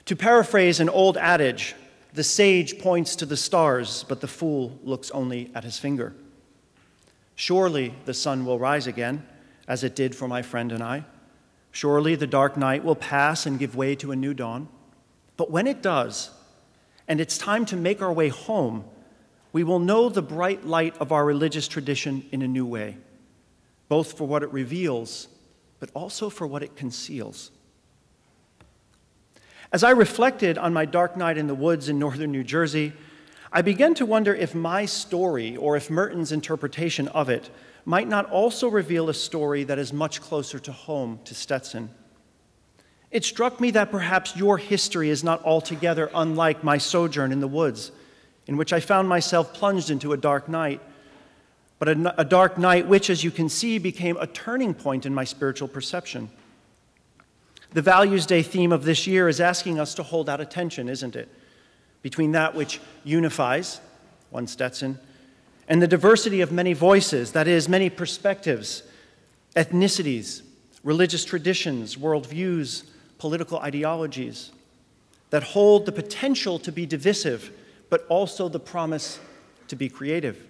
To paraphrase an old adage, the sage points to the stars, but the fool looks only at his finger. Surely the sun will rise again, as it did for my friend and I. Surely the dark night will pass and give way to a new dawn. But when it does, and it's time to make our way home, we will know the bright light of our religious tradition in a new way, both for what it reveals, but also for what it conceals. As I reflected on my dark night in the woods in northern New Jersey, I began to wonder if my story, or if Merton's interpretation of it, might not also reveal a story that is much closer to home to Stetson. It struck me that perhaps your history is not altogether unlike my sojourn in the woods, in which I found myself plunged into a dark night, but a dark night which, as you can see, became a turning point in my spiritual perception. The Values Day theme of this year is asking us to hold out a tension, isn't it, between that which unifies, one Stetson, and the diversity of many voices, that is, many perspectives, ethnicities, religious traditions, worldviews, political ideologies, that hold the potential to be divisive, but also the promise to be creative.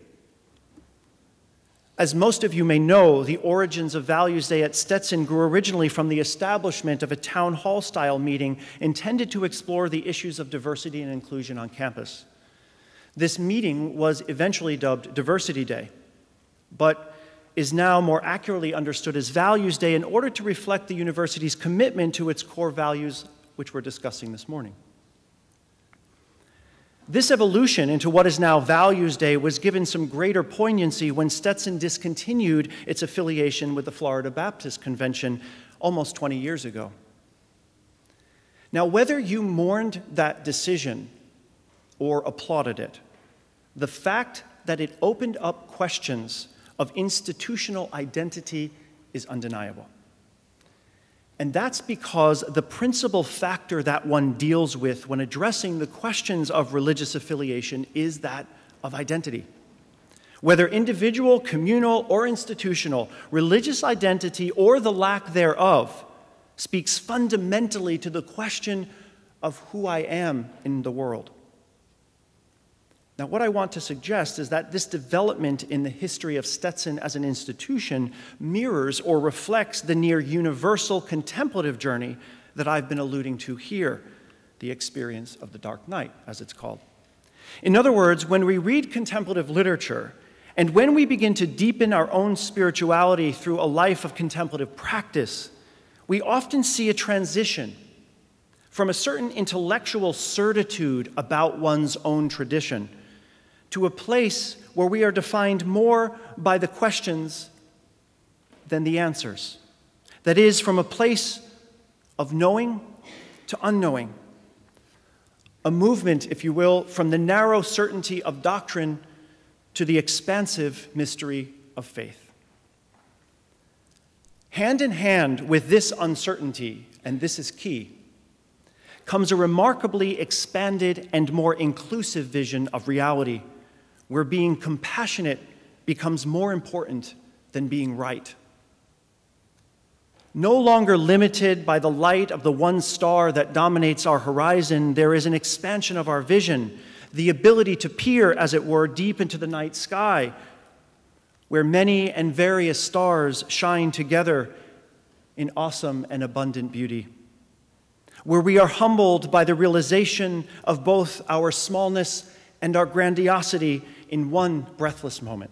As most of you may know, the origins of Values Day at Stetson grew originally from the establishment of a town hall-style meeting intended to explore the issues of diversity and inclusion on campus. This meeting was eventually dubbed Diversity Day, but is now more accurately understood as Values Day in order to reflect the university's commitment to its core values, which we're discussing this morning. This evolution into what is now Values Day was given some greater poignancy when Stetson discontinued its affiliation with the Florida Baptist Convention almost 20 years ago. Now, whether you mourned that decision or applauded it, the fact that it opened up questions of institutional identity is undeniable. And that's because the principal factor that one deals with when addressing the questions of religious affiliation is that of identity. Whether individual, communal, or institutional, religious identity or the lack thereof speaks fundamentally to the question of who I am in the world. Now, what I want to suggest is that this development in the history of Stetson as an institution mirrors or reflects the near universal contemplative journey that I've been alluding to here, the experience of the dark night, as it's called. In other words, when we read contemplative literature, and when we begin to deepen our own spirituality through a life of contemplative practice, we often see a transition from a certain intellectual certitude about one's own tradition to a place where we are defined more by the questions than the answers. That is, from a place of knowing to unknowing. A movement, if you will, from the narrow certainty of doctrine to the expansive mystery of faith. Hand in hand with this uncertainty, and this is key, comes a remarkably expanded and more inclusive vision of reality, where being compassionate becomes more important than being right. No longer limited by the light of the one star that dominates our horizon, there is an expansion of our vision, the ability to peer, as it were, deep into the night sky, where many and various stars shine together in awesome and abundant beauty, where we are humbled by the realization of both our smallness and our grandiosity in one breathless moment.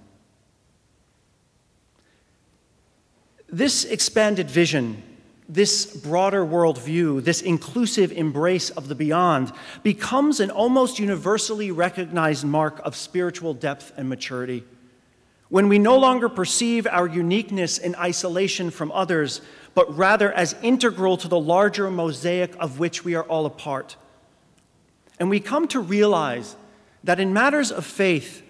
This expanded vision, this broader worldview, this inclusive embrace of the beyond becomes an almost universally recognized mark of spiritual depth and maturity. When we no longer perceive our uniqueness in isolation from others, but rather as integral to the larger mosaic of which we are all a part. And we come to realize that in matters of faith,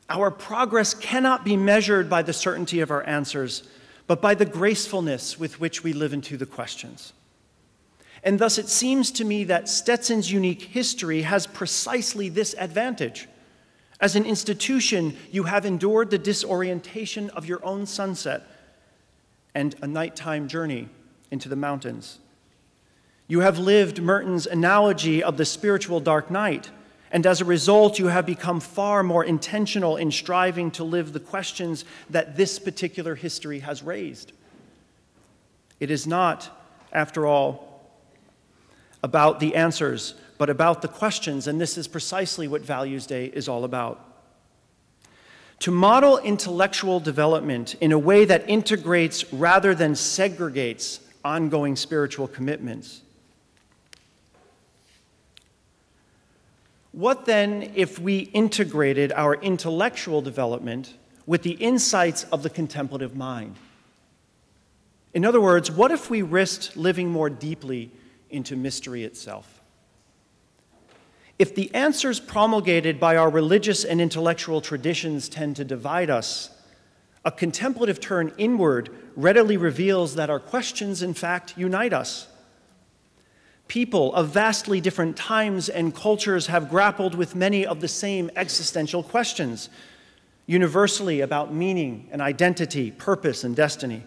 our progress cannot be measured by the certainty of our answers, but by the gracefulness with which we live into the questions. And thus it seems to me that Stetson's unique history has precisely this advantage. As an institution, you have endured the disorientation of your own sunset and a nighttime journey into the mountains. You have lived Merton's analogy of the spiritual dark night, and as a result, you have become far more intentional in striving to live the questions that this particular history has raised. It is not, after all, about the answers, but about the questions, and this is precisely what Values Day is all about. To model intellectual development in a way that integrates rather than segregates ongoing spiritual commitments. What then if we integrated our intellectual development with the insights of the contemplative mind? In other words, what if we risked living more deeply into mystery itself? If the answers promulgated by our religious and intellectual traditions tend to divide us, a contemplative turn inward readily reveals that our questions, in fact, unite us. People of vastly different times and cultures have grappled with many of the same existential questions, universally about meaning and identity, purpose and destiny.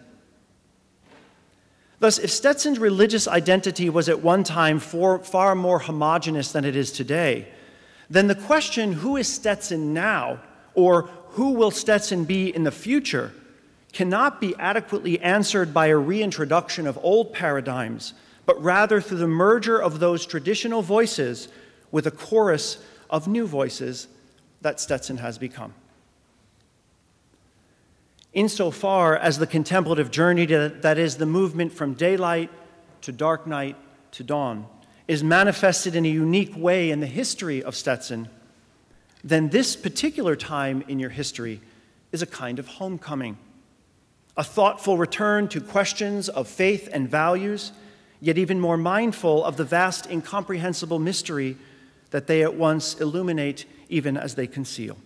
Thus, if Stetson's religious identity was at one time far more homogeneous than it is today, then the question, who is Stetson now, or who will Stetson be in the future, cannot be adequately answered by a reintroduction of old paradigms, but rather through the merger of those traditional voices with a chorus of new voices that Stetson has become. Insofar as the contemplative journey, that is, the movement from daylight to dark night to dawn, is manifested in a unique way in the history of Stetson, then this particular time in your history is a kind of homecoming, a thoughtful return to questions of faith and values, yet even more mindful of the vast incomprehensible mystery that they at once illuminate even as they conceal.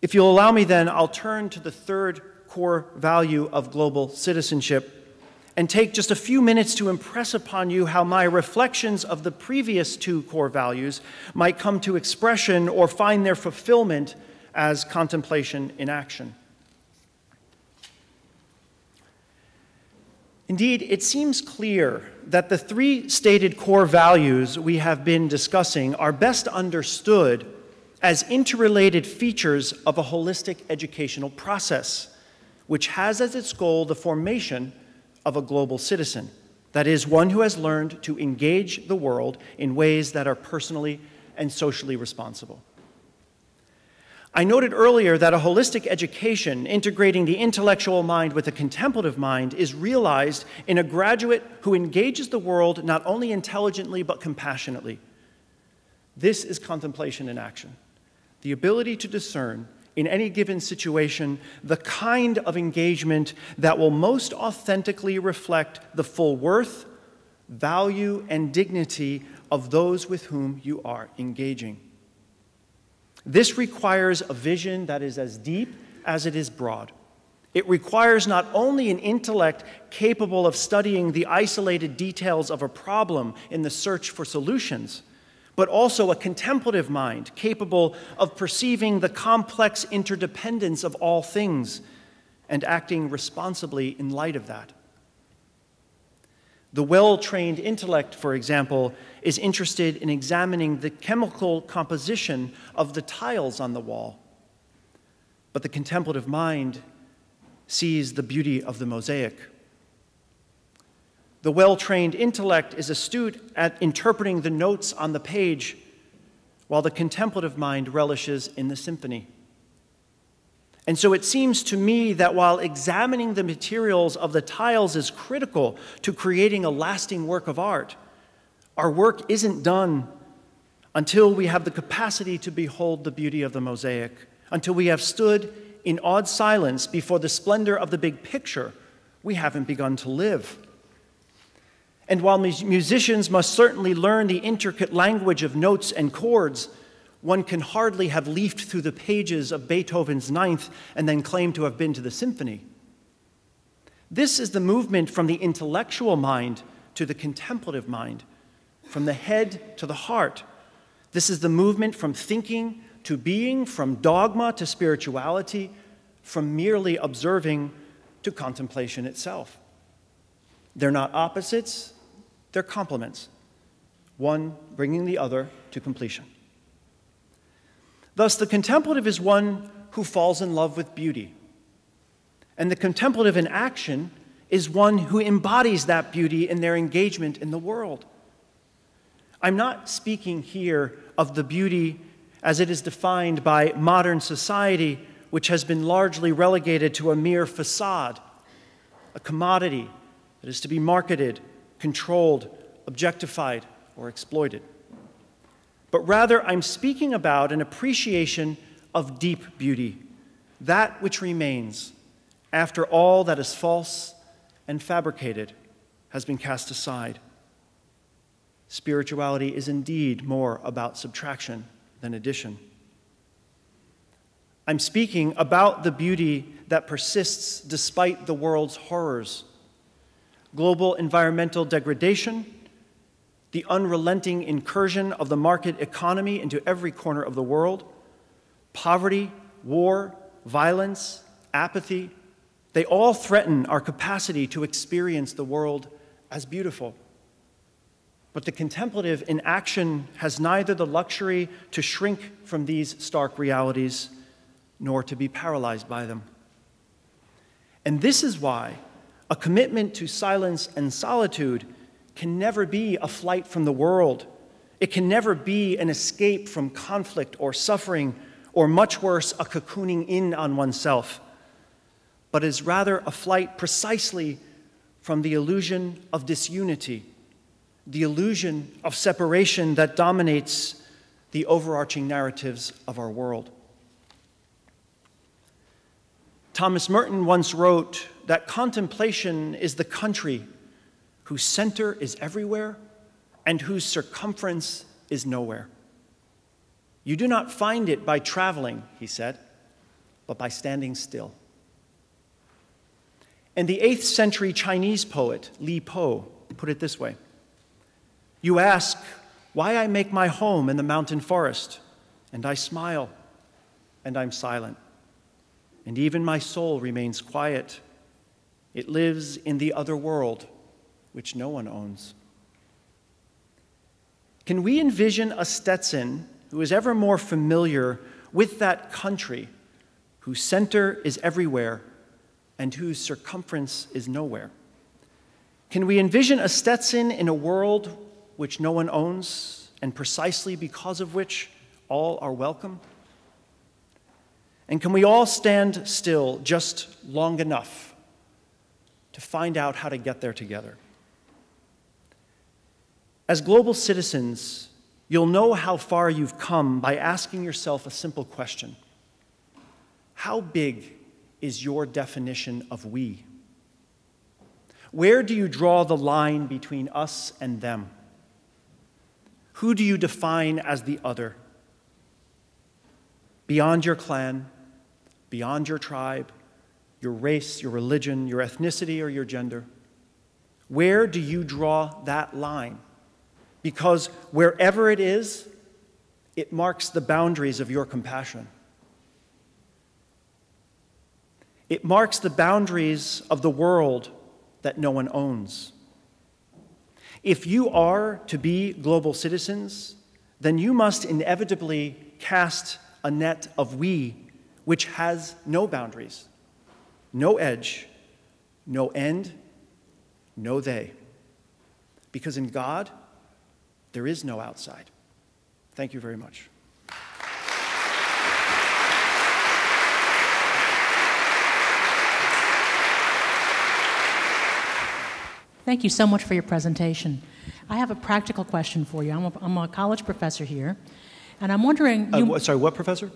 If you'll allow me then, I'll turn to the third core value of global citizenship and take just a few minutes to impress upon you how my reflections of the previous two core values might come to expression or find their fulfillment as contemplation in action. Indeed, it seems clear that the three stated core values we have been discussing are best understood as interrelated features of a holistic educational process, which has as its goal the formation of a global citizen, that is, one who has learned to engage the world in ways that are personally and socially responsible. I noted earlier that a holistic education integrating the intellectual mind with the contemplative mind is realized in a graduate who engages the world not only intelligently but compassionately. This is contemplation in action, the ability to discern in any given situation the kind of engagement that will most authentically reflect the full worth, value, and dignity of those with whom you are engaging. This requires a vision that is as deep as it is broad. It requires not only an intellect capable of studying the isolated details of a problem in the search for solutions, but also a contemplative mind capable of perceiving the complex interdependence of all things and acting responsibly in light of that. The well-trained intellect, for example, is interested in examining the chemical composition of the tiles on the wall. But the contemplative mind sees the beauty of the mosaic. The well-trained intellect is astute at interpreting the notes on the page, while the contemplative mind relishes in the symphony. And so it seems to me that while examining the materials of the tiles is critical to creating a lasting work of art, our work isn't done until we have the capacity to behold the beauty of the mosaic, until we have stood in awed silence before the splendor of the big picture. We haven't begun to live. And while musicians must certainly learn the intricate language of notes and chords, one can hardly have leafed through the pages of Beethoven's Ninth and then claim to have been to the symphony. This is the movement from the intellectual mind to the contemplative mind, from the head to the heart. This is the movement from thinking to being, from dogma to spirituality, from merely observing to contemplation itself. They're not opposites, they're complements, one bringing the other to completion. Thus, the contemplative is one who falls in love with beauty, and the contemplative in action is one who embodies that beauty in their engagement in the world. I'm not speaking here of the beauty as it is defined by modern society, which has been largely relegated to a mere facade, a commodity that is to be marketed, controlled, objectified, or exploited. But rather, I'm speaking about an appreciation of deep beauty, that which remains after all that is false and fabricated has been cast aside. Spirituality is indeed more about subtraction than addition. I'm speaking about the beauty that persists despite the world's horrors. Global environmental degradation, the unrelenting incursion of the market economy into every corner of the world, poverty, war, violence, apathy, they all threaten our capacity to experience the world as beautiful. But the contemplative in action has neither the luxury to shrink from these stark realities nor to be paralyzed by them. And this is why a commitment to silence and solitude can never be a flight from the world. It can never be an escape from conflict or suffering, or much worse, a cocooning in on oneself, but is rather a flight precisely from the illusion of disunity, the illusion of separation that dominates the overarching narratives of our world. Thomas Merton once wrote that contemplation is the country whose center is everywhere and whose circumference is nowhere. You do not find it by traveling, he said, but by standing still. And the 8th century Chinese poet, Li Po, put it this way: you ask why I make my home in the mountain forest, and I smile, and I'm silent. And even my soul remains quiet. It lives in the other world, which no one owns. Can we envision a Stetson who is ever more familiar with that country, whose center is everywhere and whose circumference is nowhere? Can we envision a Stetson in a world which no one owns, and precisely because of which all are welcome? And can we all stand still just long enough to find out how to get there together? As global citizens, you'll know how far you've come by asking yourself a simple question. How big is your definition of we? Where do you draw the line between us and them? Who do you define as the other? Beyond your clan, beyond your tribe, your race, your religion, your ethnicity, or your gender? Where do you draw that line? Because wherever it is, it marks the boundaries of your compassion. It marks the boundaries of the world that no one owns. If you are to be global citizens, then you must inevitably cast a net of we which has no boundaries, no edge, no end, no they. Because in God, there is no outside. Thank you very much. Thank you so much for your presentation. I have a practical question for you. I'm a college professor here, and I'm wondering... Sorry, what professor?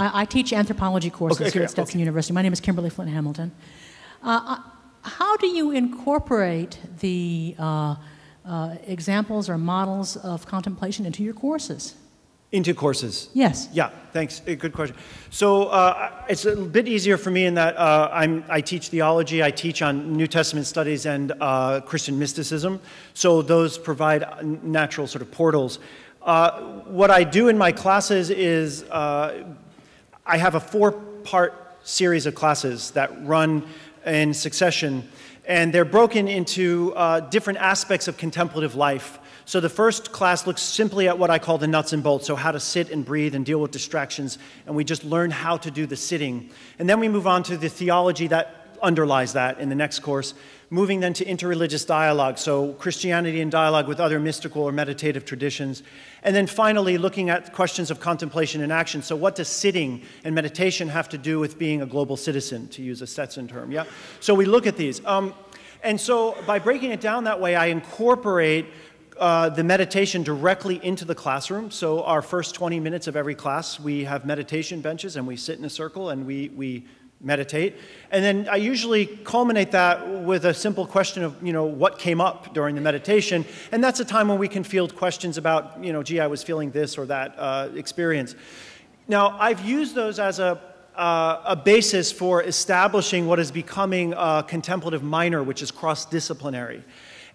I teach anthropology courses here at Stetson University. My name is Kimberly Flint Hamilton. How do you incorporate the examples or models of contemplation into your courses? Into courses? Yes. Yeah, thanks. Good question. So it's a bit easier for me in that I teach theology, I teach on New Testament studies and Christian mysticism. So those provide natural sort of portals. What I do in my classes is I have a 4-part series of classes that run in succession, and they're broken into different aspects of contemplative life. So the first class looks simply at what I call the nuts and bolts, so how to sit and breathe and deal with distractions, and we just learn how to do the sitting. And then we move on to the theology that underlies that in the next course, moving then to interreligious dialogue, so Christianity in dialogue with other mystical or meditative traditions. And then finally, looking at questions of contemplation and action. So what does sitting and meditation have to do with being a global citizen, to use a Stetson term, yeah? So we look at these. And so by breaking it down that way, I incorporate the meditation directly into the classroom. So our first 20 minutes of every class, we have meditation benches and we sit in a circle and we meditate. And then I usually culminate that with a simple question of, what came up during the meditation. And that's a time when we can field questions about, gee, I was feeling this or that experience. Now, I've used those as a basis for establishing what is becoming a contemplative minor, which is cross-disciplinary.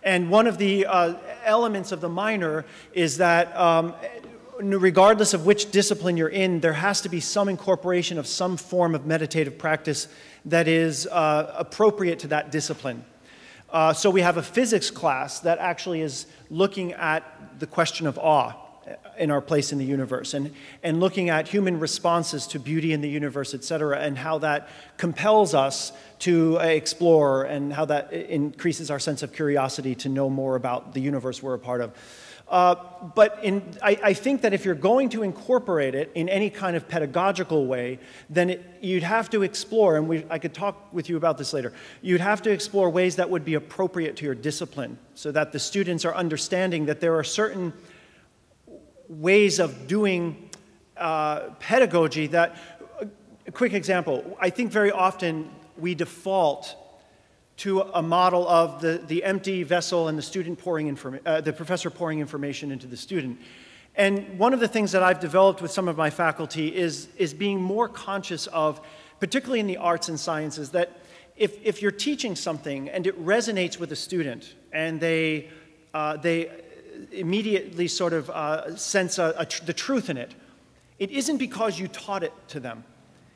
And one of the elements of the minor is that regardless of which discipline you're in, there has to be some incorporation of some form of meditative practice that is appropriate to that discipline. So we have a physics class that actually is looking at the question of awe in our place in the universe, and looking at human responses to beauty in the universe, etc., and how that compels us to explore, and how that increases our sense of curiosity to know more about the universe we're a part of. But I think that if you're going to incorporate it in any kind of pedagogical way, then you'd have to explore, and I could talk with you about this later, you'd have to explore ways that would be appropriate to your discipline, so that the students are understanding that there are certain ways of doing pedagogy that, a quick example, I think very often we default to a model of the empty vessel and the student the professor pouring information into the student. And one of the things that I've developed with some of my faculty is being more conscious of, particularly in the arts and sciences, that if you're teaching something and it resonates with a student and they immediately sort of sense the truth in it, it isn't because you taught it to them.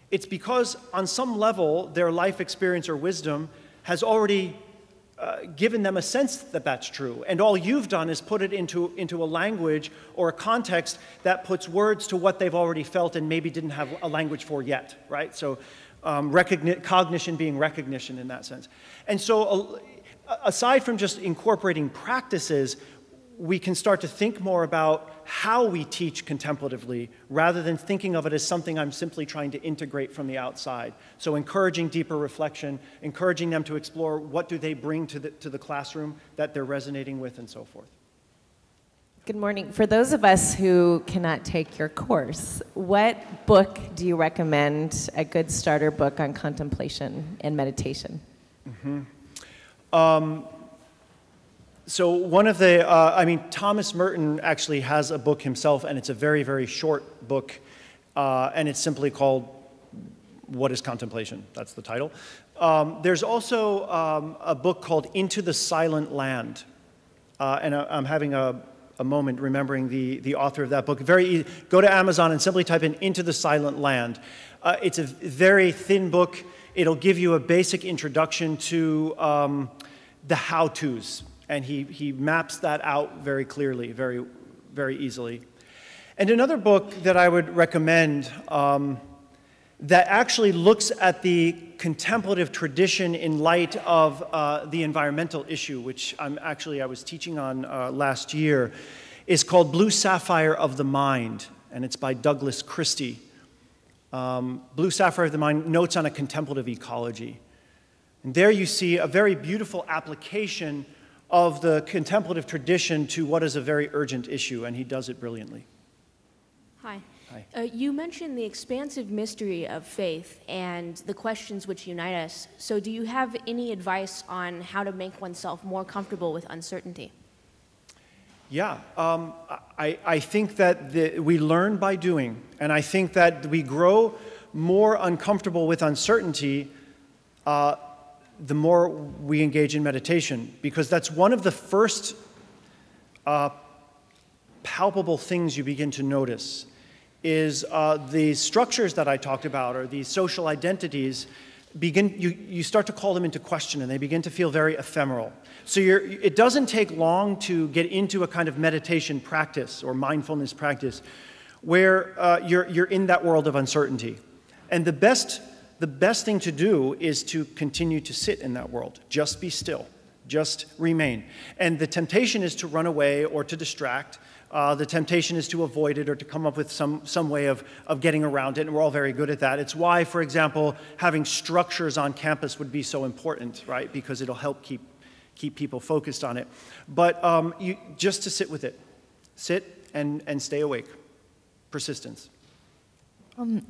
It's because on some level their life experience or wisdom has already given them a sense that that's true. And all you've done is put it into a language or a context that puts words to what they've already felt and maybe didn't have a language for yet, right? So cognition being recognition in that sense. And so aside from just incorporating practices, we can start to think more about how we teach contemplatively rather than thinking of it as something I'm simply trying to integrate from the outside. So encouraging deeper reflection, encouraging them to explore what do they bring to the classroom that they're resonating with, and so forth. Good morning. For those of us who cannot take your course, what book do you recommend, a good starter book on contemplation and meditation? Mm-hmm. So one of the, Thomas Merton actually has a book himself, and it's a very, very short book, and it's simply called What is Contemplation? That's the title. There's also a book called Into the Silent Land, and I'm having a moment remembering the author of that book. Very easy. Go to Amazon and simply type in Into the Silent Land. It's a very thin book. It'll give you a basic introduction to the how-tos. And he maps that out very clearly, very, very easily. And another book that I would recommend that actually looks at the contemplative tradition in light of the environmental issue, which I was teaching on last year, is called Blue Sapphire of the Mind, and it's by Douglas Christie. Blue Sapphire of the Mind, Notes on a Contemplative Ecology. And there you see a very beautiful application of the contemplative tradition to what is a very urgent issue, and he does it brilliantly. Hi. Hi. You mentioned the expansive mystery of faith and the questions which unite us. So do you have any advice on how to make oneself more comfortable with uncertainty? Yeah, I think that we learn by doing, and I think that we grow more uncomfortable with uncertainty the more we engage in meditation, because that's one of the first palpable things you begin to notice is the structures that I talked about, or these social identities, you start to call them into question, and they begin to feel very ephemeral. So it doesn't take long to get into a kind of meditation practice or mindfulness practice where you're in that world of uncertainty. And the best thing to do is to continue to sit in that world. Just be still. Just remain. And the temptation is to run away or to distract. The temptation is to avoid it or to come up with some way of getting around it, and we're all very good at that. It's why, for example, having structures on campus would be so important, right? Because it'll help keep keep people focused on it. But just to sit with it. Sit and stay awake. Persistence.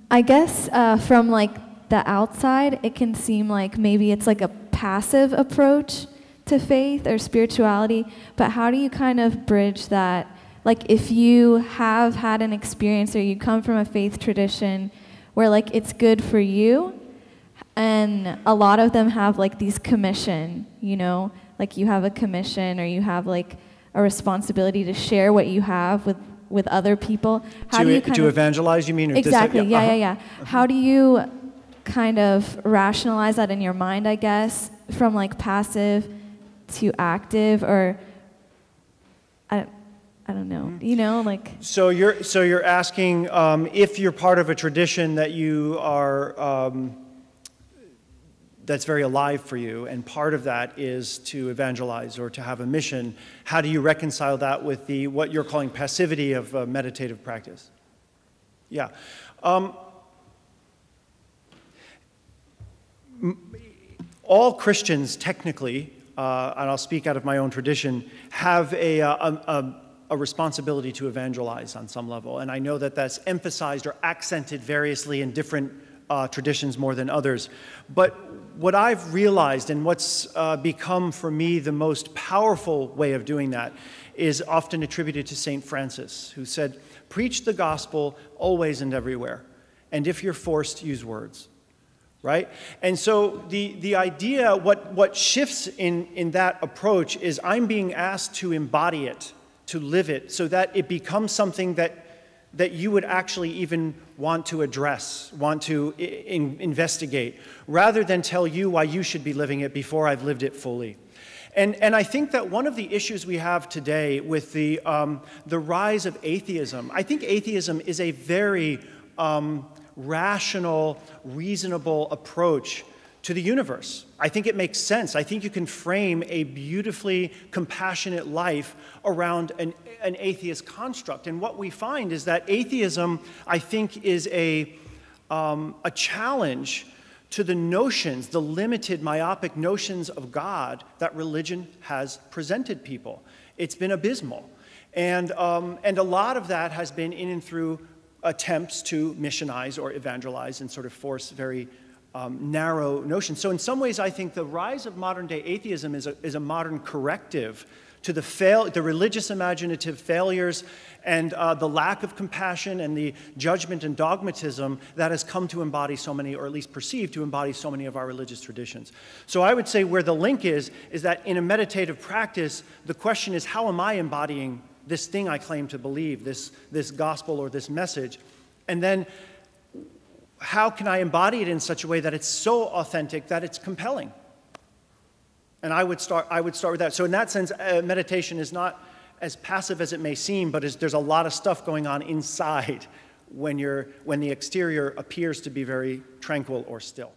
I guess from like the outside, it can seem like maybe it's like a passive approach to faith or spirituality, but how do you kind of bridge that? Like if you have had an experience or you come from a faith tradition where like it's good for you, and a lot of them have like these commission, you know, like you have a commission or you have like a responsibility to share what you have with other people. How do you kind to of evangelize, you mean? Or exactly, yeah. How do you kind of rationalize that in your mind, I guess, from like passive to active, or I don't know, you know, like. So you're asking if you're part of a tradition that you are that's very alive for you, and part of that is to evangelize or to have a mission. How do you reconcile that with what you're calling passivity of meditative practice? Yeah. All Christians, technically, and I'll speak out of my own tradition, have a responsibility to evangelize on some level. And I know that that's emphasized or accented variously in different traditions more than others. But what I've realized and what's become for me the most powerful way of doing that is often attributed to St. Francis, who said, preach the gospel always and everywhere. And if you're forced, use words. Right? And so the idea, what shifts in that approach is I'm being asked to embody it, to live it, so that it becomes something that you would actually even want to address, want to investigate, rather than tell you why you should be living it before I've lived it fully. And I think that one of the issues we have today with the rise of atheism, I think atheism is a very rational, reasonable approach to the universe. I think it makes sense. I think you can frame a beautifully compassionate life around an atheist construct. And what we find is that atheism, I think, is a challenge to the notions, the limited, myopic notions of God that religion has presented people. It's been abysmal. And a lot of that has been in and through attempts to missionize or evangelize and sort of force very narrow notions. So in some ways, I think the rise of modern-day atheism is a modern corrective to the religious imaginative failures and the lack of compassion and the judgment and dogmatism that has come to embody so many, or at least perceived to embody so many of our religious traditions. So I would say where the link is that in a meditative practice, the question is, how am I embodying this thing I claim to believe, this gospel or this message? And then how can I embody it in such a way that it's so authentic that it's compelling? And I would start with that. So in that sense, meditation is not as passive as it may seem, but there's a lot of stuff going on inside when the exterior appears to be very tranquil or still.